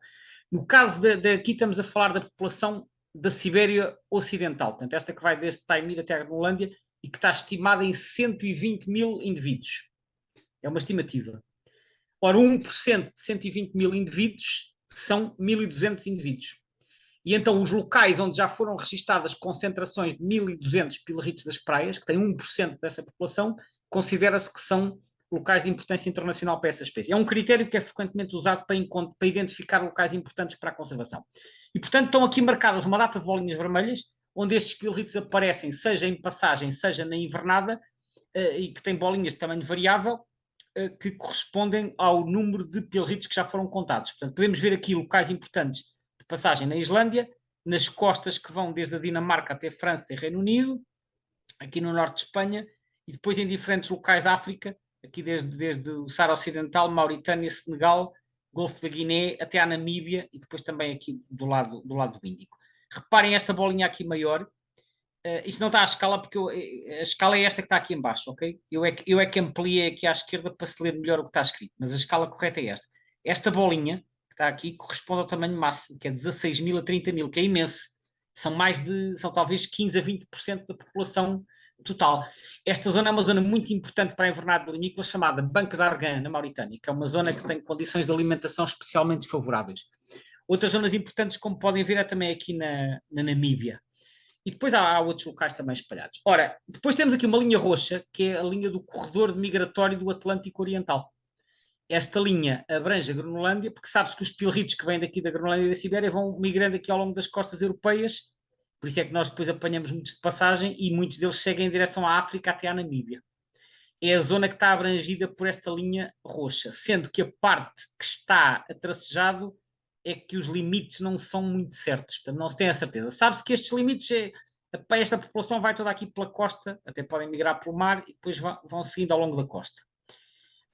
No caso aqui estamos a falar da população da Sibéria Ocidental, portanto, esta que vai desde Taimyr até a Groenlândia e que está estimada em 120 mil indivíduos. É uma estimativa. Ora, 1% de 120 mil indivíduos são 1.200 indivíduos. E então os locais onde já foram registadas concentrações de 1.200 pilarritos das praias, que têm 1% dessa população, considera-se que são locais de importância internacional para essa espécie. É um critério que é frequentemente usado para identificar locais importantes para a conservação. E, portanto, estão aqui marcadas uma data de bolinhas vermelhas, onde estes pilarritos aparecem, seja em passagem, seja na invernada, e que têm bolinhas de tamanho variável, que correspondem ao número de pilarritos que já foram contados. Portanto, podemos ver aqui locais importantes de passagem na Islândia, nas costas que vão desde a Dinamarca até a França e Reino Unido, aqui no norte de Espanha, e depois em diferentes locais da África, aqui desde o Saara Ocidental, Mauritânia, Senegal, Golfo da Guiné, até à Namíbia e depois também aqui do lado do Índico. Reparem esta bolinha aqui maior. Isto não está à escala porque a escala é esta que está aqui em baixo, ok? Eu é que ampliei aqui à esquerda para se ler melhor o que está escrito, mas a escala correta é esta. Esta bolinha que está aqui corresponde ao tamanho máximo, que é 16.000 a 30.000, que é imenso. São talvez 15 a 20% da população total. Esta zona é uma zona muito importante para a invernada limícola chamada Banca de Argan, na Mauritânia, que é uma zona que tem condições de alimentação especialmente favoráveis. Outras zonas importantes, como podem ver, é também aqui na Namíbia. E depois há outros locais também espalhados. Ora, depois temos aqui uma linha roxa, que é a linha do corredor migratório do Atlântico Oriental. Esta linha abrange a Groenlândia, porque sabe-se que os pilritos que vêm daqui da Groenlândia e da Sibéria vão migrando aqui ao longo das costas europeias, por isso é que nós depois apanhamos muitos de passagem e muitos deles seguem em direção à África até à Namíbia. É a zona que está abrangida por esta linha roxa, sendo que a parte que está a tracejado é que os limites não são muito certos, portanto não se tem a certeza. Sabe-se que estes limites, esta população vai toda aqui pela costa, até podem migrar pelo mar e depois vão seguindo ao longo da costa.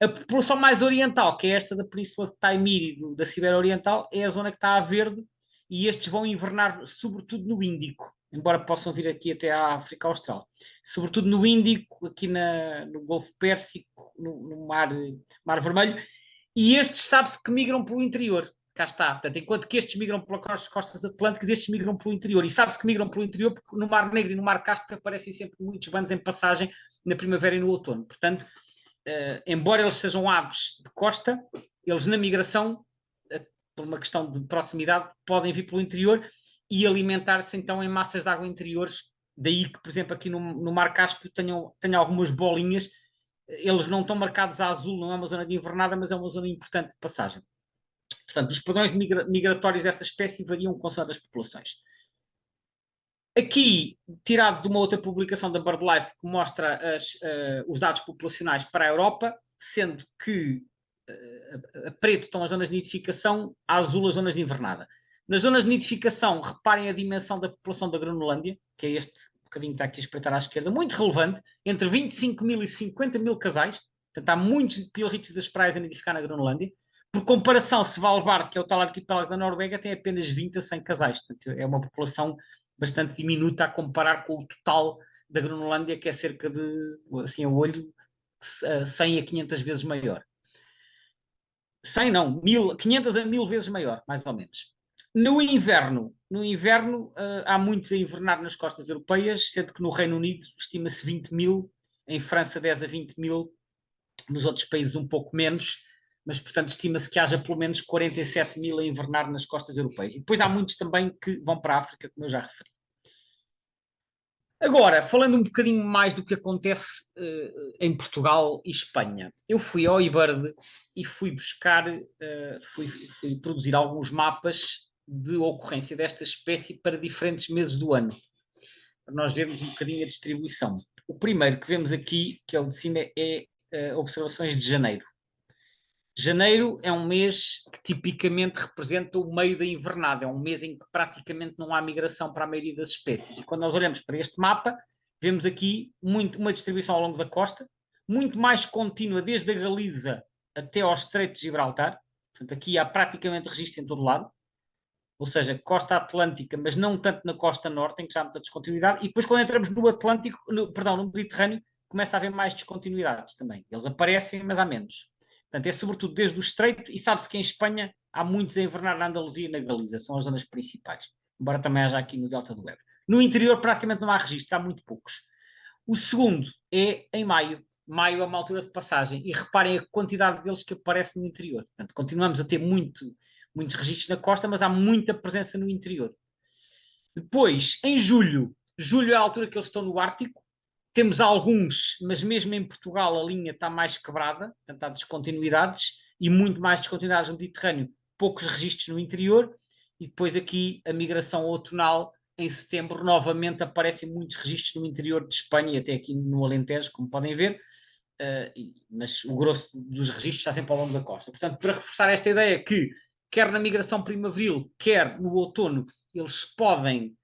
A população mais oriental, que é esta da Península de Taimir e da Sibéria Oriental, é a zona que está a verde e estes vão invernar sobretudo no Índico, embora possam vir aqui até à África Austral. Sobretudo no Índico, aqui no Golfo Pérsico, no Mar Vermelho, e estes sabe-se que migram pelo interior. Cá está. Portanto, enquanto que estes migram pelas costas atlânticas, estes migram pelo interior. E sabe-se que migram pelo interior porque no Mar Negro e no Mar Cáspio aparecem sempre muitos bandos em passagem na primavera e no outono. Portanto, embora eles sejam aves de costa, eles na migração, por uma questão de proximidade, podem vir pelo interior e alimentar-se então em massas de água interiores. Daí que, por exemplo, aqui no Mar Cáspio tenham algumas bolinhas. Eles não estão marcados a azul, não é uma zona de invernada, mas é uma zona importante de passagem. Portanto, os padrões migratórios desta espécie variam consoante as populações. Aqui, tirado de uma outra publicação da BirdLife que mostra os dados populacionais para a Europa, sendo que a preto estão as zonas de nidificação, a azul as zonas de invernada. Nas zonas de nidificação, reparem a dimensão da população da Groenlândia, que é este bocadinho que está aqui a espreitar à esquerda, muito relevante, entre 25.000 e 50.000 casais. Portanto, há muitos piorritos das praias a nidificar na Groenlândia. Por comparação, Svalbard, que é o tal arquipélago da Noruega, tem apenas 20 a 100 casais. Portanto, é uma população bastante diminuta a comparar com o total da Groenlândia, que é cerca de, assim a olho, 100 a 500 vezes maior. 100 não, 500 a 1000 vezes maior, mais ou menos. No inverno há muitos a invernar nas costas europeias, sendo que no Reino Unido estima-se 20.000, em França 10 a 20.000, nos outros países um pouco menos, mas portanto estima-se que haja pelo menos 47.000 a invernar nas costas europeias. E depois há muitos também que vão para a África, como eu já referi. Agora, falando um bocadinho mais do que acontece em Portugal e Espanha, eu fui ao eBird e fui buscar, fui produzir alguns mapas de ocorrência desta espécie para diferentes meses do ano, para nós vermos um bocadinho a distribuição. O primeiro que vemos aqui, que é o de cima, é observações de janeiro. Janeiro é um mês que tipicamente representa o meio da invernada, é um mês em que praticamente não há migração para a maioria das espécies. E quando nós olhamos para este mapa, vemos aqui uma distribuição ao longo da costa, muito mais contínua desde a Galiza até ao Estreito de Gibraltar. Portanto, aqui há praticamente registro em todo lado, ou seja, costa atlântica, mas não tanto na costa norte, em que já há muita descontinuidade. E depois, quando entramos no Atlântico, no Mediterrâneo, começa a haver mais descontinuidades também. Eles aparecem, mas há menos. Portanto, é sobretudo desde o Estreito, e sabe-se que em Espanha há muitos a invernar na Andaluzia e na Galiza, são as zonas principais, embora também haja aqui no Delta do Ebro. No interior praticamente não há registros, há muito poucos. O segundo é em maio. Maio é uma altura de passagem, e reparem a quantidade deles que aparece no interior. Portanto, continuamos a ter muitos registros na costa, mas há muita presença no interior. Depois, em julho é a altura que eles estão no Ártico. Temos alguns, mas mesmo em Portugal a linha está mais quebrada, portanto há descontinuidades e muito mais descontinuidades no Mediterrâneo, poucos registros no interior, e depois aqui a migração outonal, em setembro, novamente aparecem muitos registros no interior de Espanha e até aqui no Alentejo, como podem ver, mas o grosso dos registros está sempre ao longo da costa. Portanto, para reforçar esta ideia que, quer na migração primaveril, quer no outono, eles podem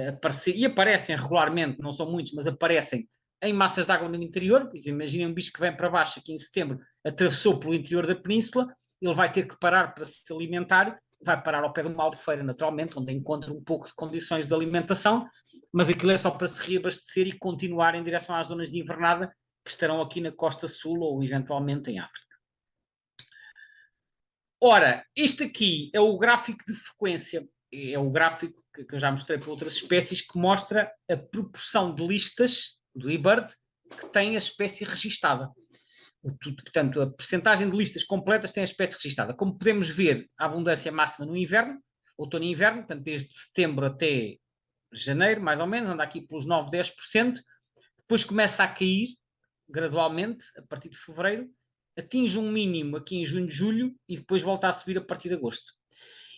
aparecer, e aparecem regularmente, não são muitos, mas aparecem em massas de água no interior. Imaginem um bicho que vem para baixo aqui em setembro, atravessou pelo interior da península, ele vai ter que parar para se alimentar, vai parar ao pé de uma albufeira, naturalmente, onde encontra um pouco de condições de alimentação, mas aquilo é só para se reabastecer e continuar em direção às zonas de invernada que estarão aqui na costa sul ou eventualmente em África. Ora, este aqui é o gráfico de frequência, é o gráfico que eu já mostrei para outras espécies, que mostra a proporção de listas do eBird que tem a espécie registada. Portanto, a percentagem de listas completas tem a espécie registada. Como podemos ver, a abundância máxima no inverno, outono e inverno, portanto, desde setembro até janeiro, mais ou menos, anda aqui pelos 9, 10%, depois começa a cair gradualmente, a partir de fevereiro, atinge um mínimo aqui em junho, julho, e depois volta a subir a partir de agosto.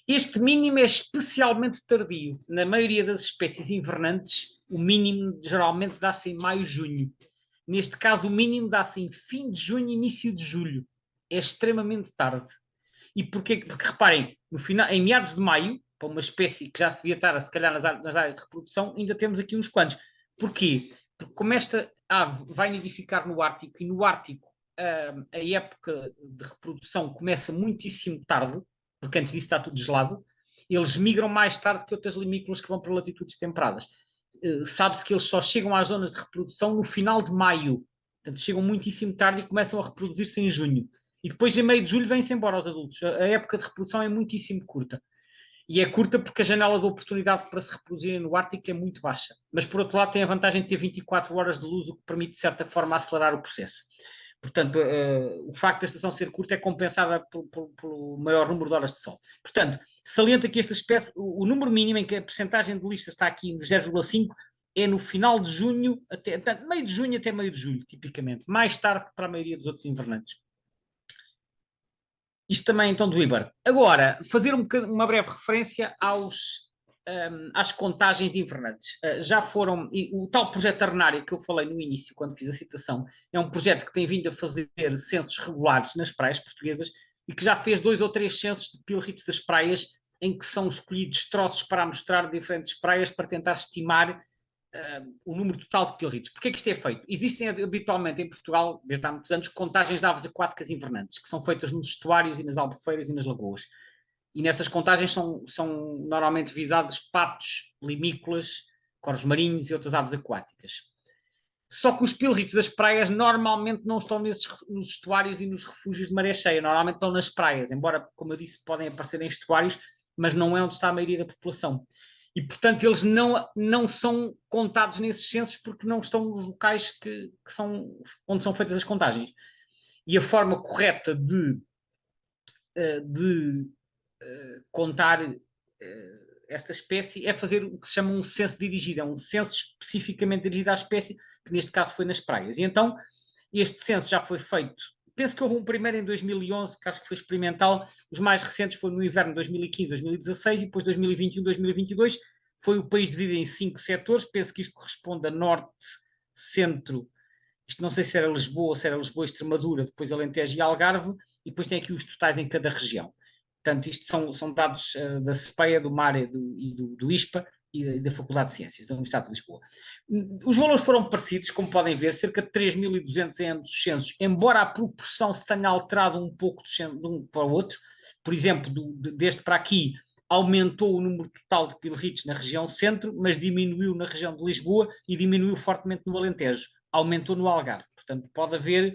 Este mínimo é especialmente tardio. Na maioria das espécies invernantes, o mínimo geralmente dá-se em maio, junho. Neste caso, o mínimo dá-se em fim de junho, início de julho. É extremamente tarde. E porquê? Porque, reparem, no final, em meados de maio, para uma espécie que já se devia estar, se calhar, nas áreas de reprodução, ainda temos aqui uns quantos. Porquê? Porque como esta ave vai nidificar no Ártico, e no Ártico a época de reprodução começa muitíssimo tarde, porque antes disso está tudo gelado, eles migram mais tarde que outras limícolas que vão para latitudes temperadas. Sabe-se que eles só chegam às zonas de reprodução no final de maio. Portanto, chegam muitíssimo tarde e começam a reproduzir-se em junho. E depois, em meio de julho, vêm-se embora os adultos. A época de reprodução é muitíssimo curta. E é curta porque a janela de oportunidade para se reproduzirem no Ártico é muito baixa. Mas, por outro lado, tem a vantagem de ter 24 horas de luz, o que permite, de certa forma, acelerar o processo. Portanto, o facto da estação ser curta é compensada pelo maior número de horas de sol. Portanto, salienta que esta espécie, o número mínimo em que a percentagem de listas está aqui nos 0,5 é no final de junho, meio de junho até meio de julho, tipicamente. Mais tarde que para a maioria dos outros invernantes. Isto também, então, do eBird. Agora, fazer uma breve referência às contagens de invernantes. Já foram, o tal projeto Ternário que eu falei no início, quando fiz a citação, é um projeto que tem vindo a fazer censos regulares nas praias portuguesas e que já fez 2 ou 3 censos de pilritos das praias, em que são escolhidos troços para mostrar diferentes praias para tentar estimar o número total de pilritos. Porquê que isto é feito? Existem habitualmente em Portugal, desde há muitos anos, contagens de aves aquáticas invernantes, que são feitas nos estuários e nas albufeiras e nas lagoas. E nessas contagens são normalmente visados patos, limícolas, corvos marinhos e outras aves aquáticas. Só que os pilritos das praias normalmente não estão nos estuários e nos refúgios de maré cheia, normalmente estão nas praias, embora, como eu disse, podem aparecer em estuários, mas não é onde está a maioria da população. E, portanto, eles não são contados nesses censos porque não estão nos locais onde são feitas as contagens. E a forma correta de contar esta espécie é fazer o que se chama um censo dirigido, é um censo especificamente dirigido à espécie, que neste caso foi nas praias. E então, este censo já foi feito, penso que houve um primeiro em 2011, que acho que foi experimental, os mais recentes foram no inverno de 2015, 2016 e depois 2021, 2022, foi o país dividido em 5 setores, penso que isto corresponde a norte, centro, isto não sei se era Lisboa ou se era Lisboa e Extremadura, depois Alentejo e Algarve, e depois tem aqui os totais em cada região. Portanto, isto são dados da CEPEA, do MARE do ISPA e da Faculdade de Ciências, da Universidade de Lisboa. Os valores foram parecidos, como podem ver, cerca de 3.200 em ambos os censos, embora a proporção se tenha alterado um pouco de um para o outro. Por exemplo, deste para aqui, aumentou o número total de pilritos na região centro, mas diminuiu na região de Lisboa e diminuiu fortemente no Alentejo. Aumentou no Algarve. Portanto, pode haver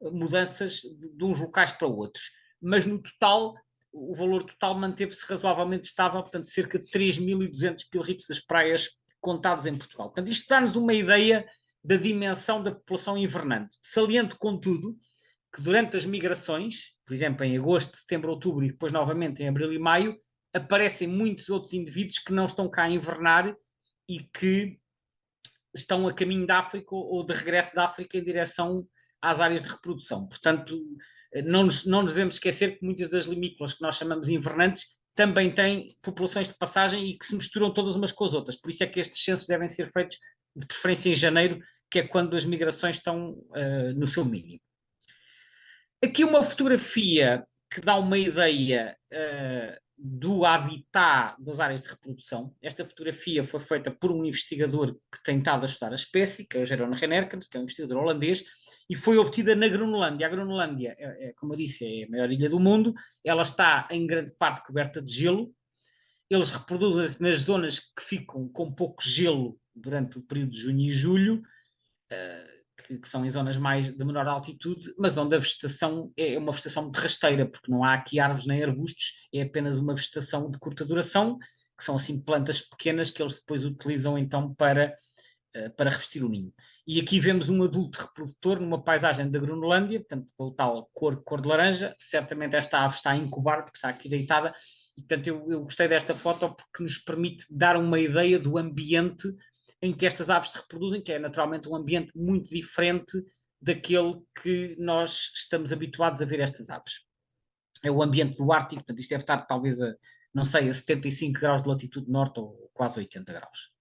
mudanças de uns locais para outros. Mas no total, o valor total manteve-se razoavelmente estável, portanto, cerca de 3.200 pilritos das praias contados em Portugal. Portanto, isto dá-nos uma ideia da dimensão da população invernante. Saliento, contudo, que durante as migrações, por exemplo, em agosto, setembro, outubro e depois novamente em abril e maio, aparecem muitos outros indivíduos que não estão cá a invernar e que estão a caminho da África ou de regresso da África em direção às áreas de reprodução. Portanto, não nos devemos esquecer que muitas das limícolas que nós chamamos invernantes também têm populações de passagem e que se misturam todas umas com as outras. Por isso é que estes censos devem ser feitos de preferência em janeiro, que é quando as migrações estão no seu mínimo. Aqui uma fotografia que dá uma ideia do habitat das áreas de reprodução. Esta fotografia foi feita por um investigador que tem estado a estudar a espécie, que é o Jeroen Renerkens, que é um investigador holandês, e foi obtida na Groenlândia. A Groenlândia, como eu disse, é a maior ilha do mundo. Ela está em grande parte coberta de gelo. Eles reproduzem-se nas zonas que ficam com pouco gelo durante o período de junho e julho, que são em zonas de menor altitude, mas onde a vegetação é uma vegetação muito rasteira, porque não há aqui árvores nem arbustos, é apenas uma vegetação de curta duração, que são assim plantas pequenas que eles depois utilizam então para revestir o ninho. E aqui vemos um adulto reprodutor numa paisagem da Groenlândia, portanto, com tal cor de laranja. Certamente esta ave está a incubar, porque está aqui deitada, e portanto eu gostei desta foto porque nos permite dar uma ideia do ambiente em que estas aves se reproduzem, que é naturalmente um ambiente muito diferente daquele que nós estamos habituados a ver estas aves. É o ambiente do Ártico, portanto isto deve estar talvez não sei, a 75 graus de latitude norte ou quase 80 graus.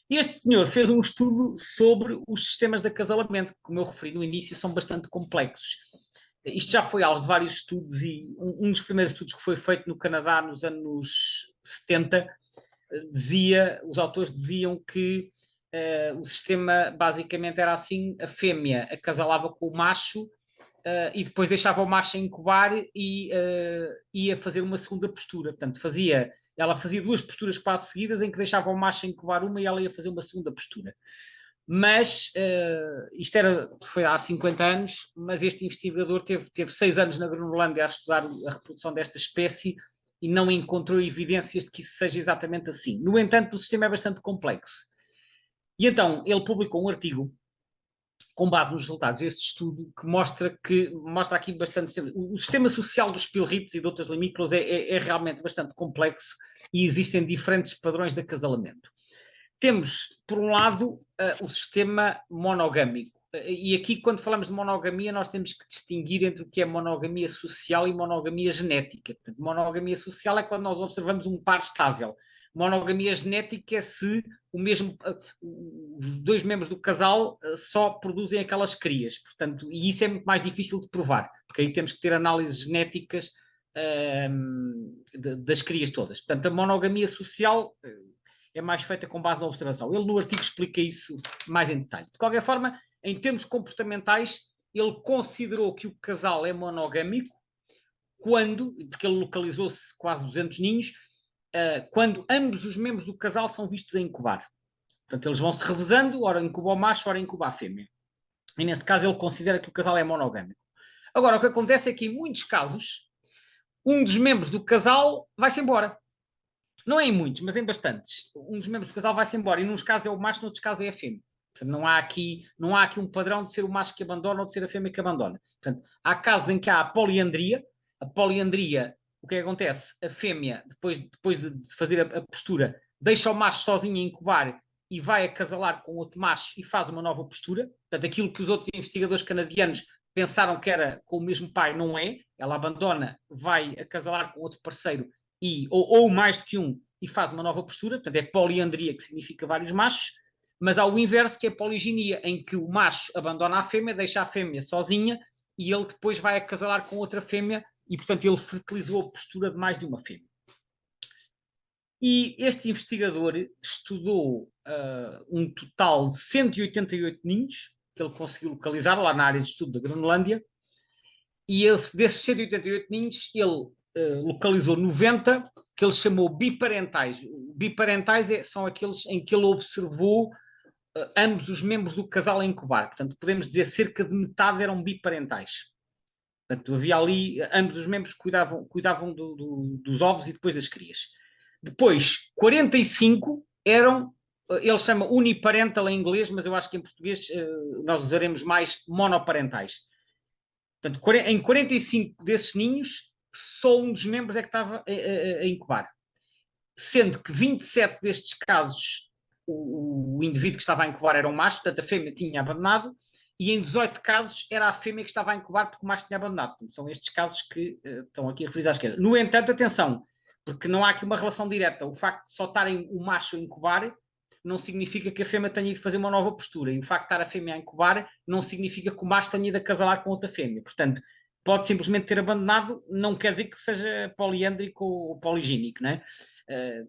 Este senhor fez um estudo sobre os sistemas de acasalamento, que, como eu referi no início, são bastante complexos. Isto já foi alvo de vários estudos, e um dos primeiros estudos que foi feito no Canadá nos anos 70, os autores diziam que o sistema basicamente era assim: a fêmea acasalava com o macho e depois deixava o macho incubar e ia fazer uma segunda postura. Portanto, ela fazia duas posturas quase seguidas, em que deixava o macho incubar uma e ela ia fazer uma segunda postura. Mas isto foi há 50 anos, mas este investigador teve 6 anos na Groenlândia a estudar a reprodução desta espécie e não encontrou evidências de que isso seja exatamente assim. No entanto, o sistema é bastante complexo. E então ele publicou um artigo com base nos resultados deste estudo, que mostra aqui bastante. O sistema social dos pilritos e de outras limícolas é realmente bastante complexo e existem diferentes padrões de acasalamento. Temos, por um lado, o sistema monogâmico. E aqui, quando falamos de monogamia, nós temos que distinguir entre o que é monogamia social e monogamia genética. Portanto, monogamia social é quando nós observamos um par estável. Monogamia genética é se os dois membros do casal só produzem aquelas crias. Portanto, e isso é muito mais difícil de provar, porque aí temos que ter análises genéticas das crias todas. Portanto, a monogamia social é mais feita com base na observação. Ele no artigo explica isso mais em detalhe. De qualquer forma, em termos comportamentais, ele considerou que o casal é monogâmico porque ele localizou-se quase 200 ninhos, quando ambos os membros do casal são vistos a incubar. Portanto, eles vão se revezando, ora incuba o macho, ora incuba a fêmea. E nesse caso ele considera que o casal é monogâmico. Agora, o que acontece é que em muitos casos, um dos membros do casal vai-se embora. Não é em muitos, mas em bastantes. Um dos membros do casal vai-se embora, e nos casos é o macho, noutros casos é a fêmea. Portanto, não há aqui um padrão de ser o macho que abandona ou de ser a fêmea que abandona. Portanto, há casos em que há a poliandria. A poliandria, o que é que acontece? A fêmea, depois de fazer a postura, deixa o macho sozinho a incubar e vai acasalar com outro macho e faz uma nova postura. Portanto, aquilo que os outros investigadores canadianos pensaram que era com o mesmo pai, não é. Ela abandona, vai acasalar com outro parceiro ou mais do que um, e faz uma nova postura. Portanto, é poliandria, que significa vários machos. Mas há o inverso, que é poliginia, em que o macho abandona a fêmea, deixa a fêmea sozinha e ele depois vai acasalar com outra fêmea e, portanto, ele fertilizou a postura de mais de uma fêmea. E este investigador estudou um total de 188 ninhos que ele conseguiu localizar lá na área de estudo da Groenlândia, e desses 188 ninhos ele localizou 90 que ele chamou biparentais. Biparentais são aqueles em que ele observou ambos os membros do casal a incubar. Portanto, podemos dizer cerca de metade eram biparentais. Portanto, havia ali, ambos os membros cuidavam dos ovos e depois das crias. Depois, 45 eram, ele chama uniparental em inglês, mas eu acho que em português nós usaremos mais monoparentais. Portanto, em 45 desses ninhos, só um dos membros é que estava a incubar. Sendo que 27 destes casos, o indivíduo que estava a incubar era um macho, portanto a fêmea tinha abandonado, e em 18 casos era a fêmea que estava a incubar porque o macho tinha abandonado. Portanto, são estes casos que estão aqui referidos à esquerda. No entanto, atenção, porque não há aqui uma relação direta. O facto de só estarem o macho a incubar não significa que a fêmea tenha ido fazer uma nova postura. E o facto de estar a fêmea a incubar não significa que o macho tenha ido acasalar com outra fêmea. Portanto, pode simplesmente ter abandonado, não quer dizer que seja poliândrico ou poligínico, não é?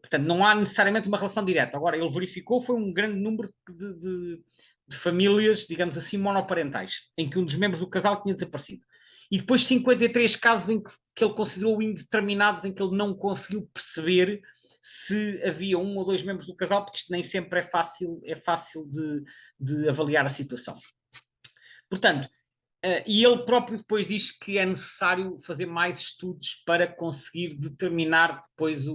Portanto, não há necessariamente uma relação direta. Agora, ele verificou, foi um grande número de famílias, digamos assim, monoparentais, em que um dos membros do casal tinha desaparecido. E depois 53 casos em que ele considerou indeterminados, em que ele não conseguiu perceber se havia um ou dois membros do casal, porque isto nem sempre é fácil de avaliar a situação. Portanto, e ele próprio depois diz que é necessário fazer mais estudos para conseguir determinar depois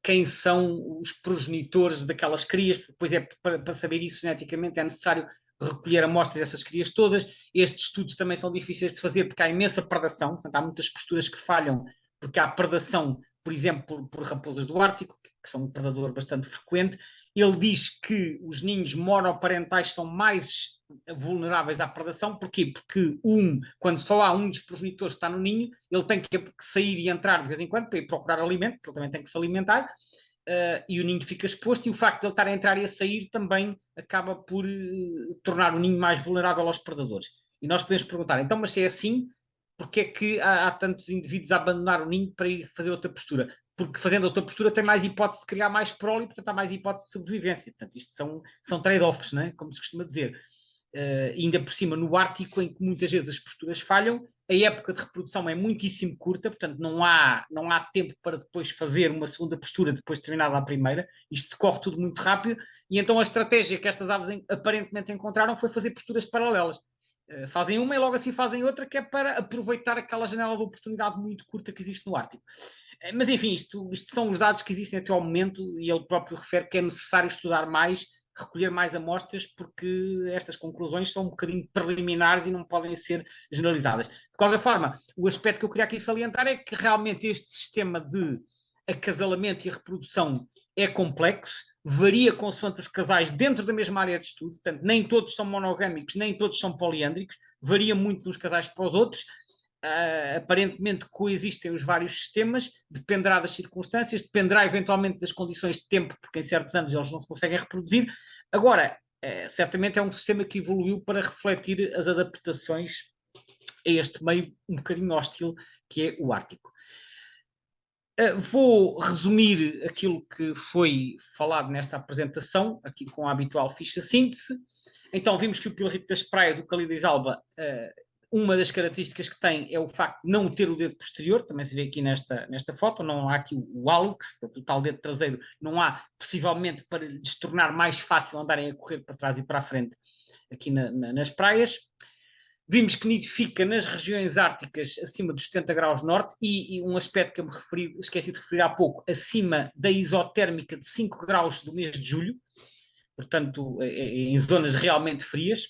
quem são os progenitores daquelas crias, depois para saber isso geneticamente é necessário recolher amostras dessas crias todas. Estes estudos também são difíceis de fazer porque há imensa predação, portanto, há muitas posturas que falham porque há predação, por exemplo, por raposas do Ártico, que são um predador bastante frequente. Ele diz que os ninhos monoparentais são mais vulneráveis à predação. Porquê? Porque quando só há um dos progenitores que está no ninho, ele tem que sair e entrar de vez em quando para ir procurar alimento, porque ele também tem que se alimentar, e o ninho fica exposto, e o facto de ele estar a entrar e a sair também acaba por tornar o ninho mais vulnerável aos predadores. E nós podemos perguntar, então, mas se é assim, porque é que há tantos indivíduos a abandonar o ninho para ir fazer outra postura? Porque fazendo outra postura tem mais hipótese de criar mais prole, portanto há mais hipótese de sobrevivência. Portanto, isto são trade-offs, não é? Como se costuma dizer. Ainda por cima no Ártico, em que muitas vezes as posturas falham, a época de reprodução é muitíssimo curta, portanto não há tempo para depois fazer uma segunda postura depois de terminada a primeira, isto decorre tudo muito rápido, e então a estratégia que estas aves aparentemente encontraram foi fazer posturas paralelas. Fazem uma e logo assim fazem outra, que é para aproveitar aquela janela de oportunidade muito curta que existe no Ártico. Mas enfim, isto são os dados que existem até ao momento, e ele próprio refere que é necessário estudar mais, recolher mais amostras, porque estas conclusões são um bocadinho preliminares e não podem ser generalizadas. De qualquer forma, o aspecto que eu queria aqui salientar é que realmente este sistema de acasalamento e reprodução é complexo, varia consoante os casais dentro da mesma área de estudo, portanto, nem todos são monogâmicos, nem todos são poliândricos, varia muito de uns casais para os outros. Aparentemente coexistem os vários sistemas, dependerá das circunstâncias, dependerá eventualmente das condições de tempo, porque em certos anos eles não se conseguem reproduzir. Agora, certamente é um sistema que evoluiu para refletir as adaptações a este meio um bocadinho hostil que é o Ártico. Vou resumir aquilo que foi falado nesta apresentação, aqui com a habitual ficha síntese. Então, vimos que o pilrito das praias, o Calidris alba, uma das características que tem é o facto de não ter o dedo posterior, também se vê aqui nesta foto, não há aqui o hálux, o tal dedo traseiro, não há, possivelmente para lhes tornar mais fácil andarem a correr para trás e para a frente aqui nas praias. Vimos que nidifica nas regiões árticas acima dos 70 graus norte e um aspecto que eu esqueci de referir há pouco, acima da isotérmica de 5 graus do mês de julho, portanto, em zonas realmente frias.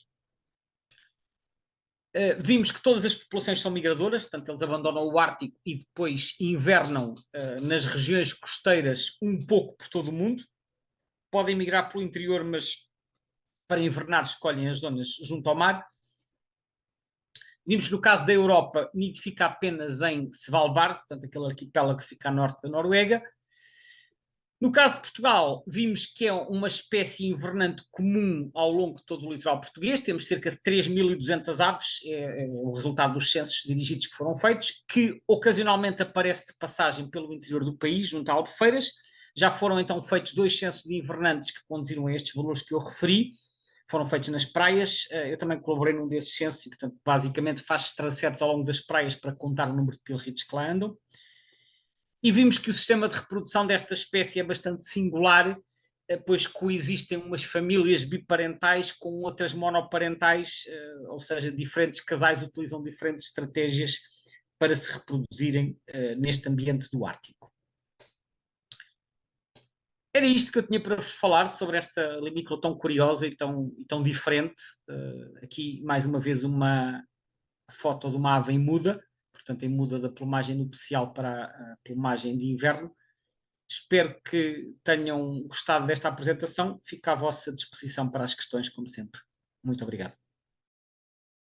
Vimos que todas as populações são migradoras, portanto, eles abandonam o Ártico e depois invernam nas regiões costeiras um pouco por todo o mundo. Podem migrar pelo interior, mas para invernar escolhem as zonas junto ao mar. Vimos que no caso da Europa nidifica apenas em Svalbard, portanto, aquele arquipélago que fica a norte da Noruega. No caso de Portugal, vimos que é uma espécie invernante comum ao longo de todo o litoral português. Temos cerca de 3.200 aves, é o resultado dos censos dirigidos que foram feitos, que ocasionalmente aparece de passagem pelo interior do país, junto a Albufeiras. Já foram então feitos 2 censos de invernantes que conduziram a estes valores que eu referi. Foram feitos nas praias. Eu também colaborei num desses censos e, portanto, basicamente faz-se tracetos ao longo das praias para contar o número de pilritos que lá andam. E vimos que o sistema de reprodução desta espécie é bastante singular, pois coexistem umas famílias biparentais com outras monoparentais, ou seja, diferentes casais utilizam diferentes estratégias para se reproduzirem neste ambiente do Ártico. Era isto que eu tinha para vos falar sobre esta limícola tão curiosa e tão diferente. Aqui, mais uma vez, uma foto de uma ave em muda, portanto, em muda da plumagem nupcial para a plumagem de inverno. Espero que tenham gostado desta apresentação. Fico à vossa disposição para as questões, como sempre. Muito obrigado.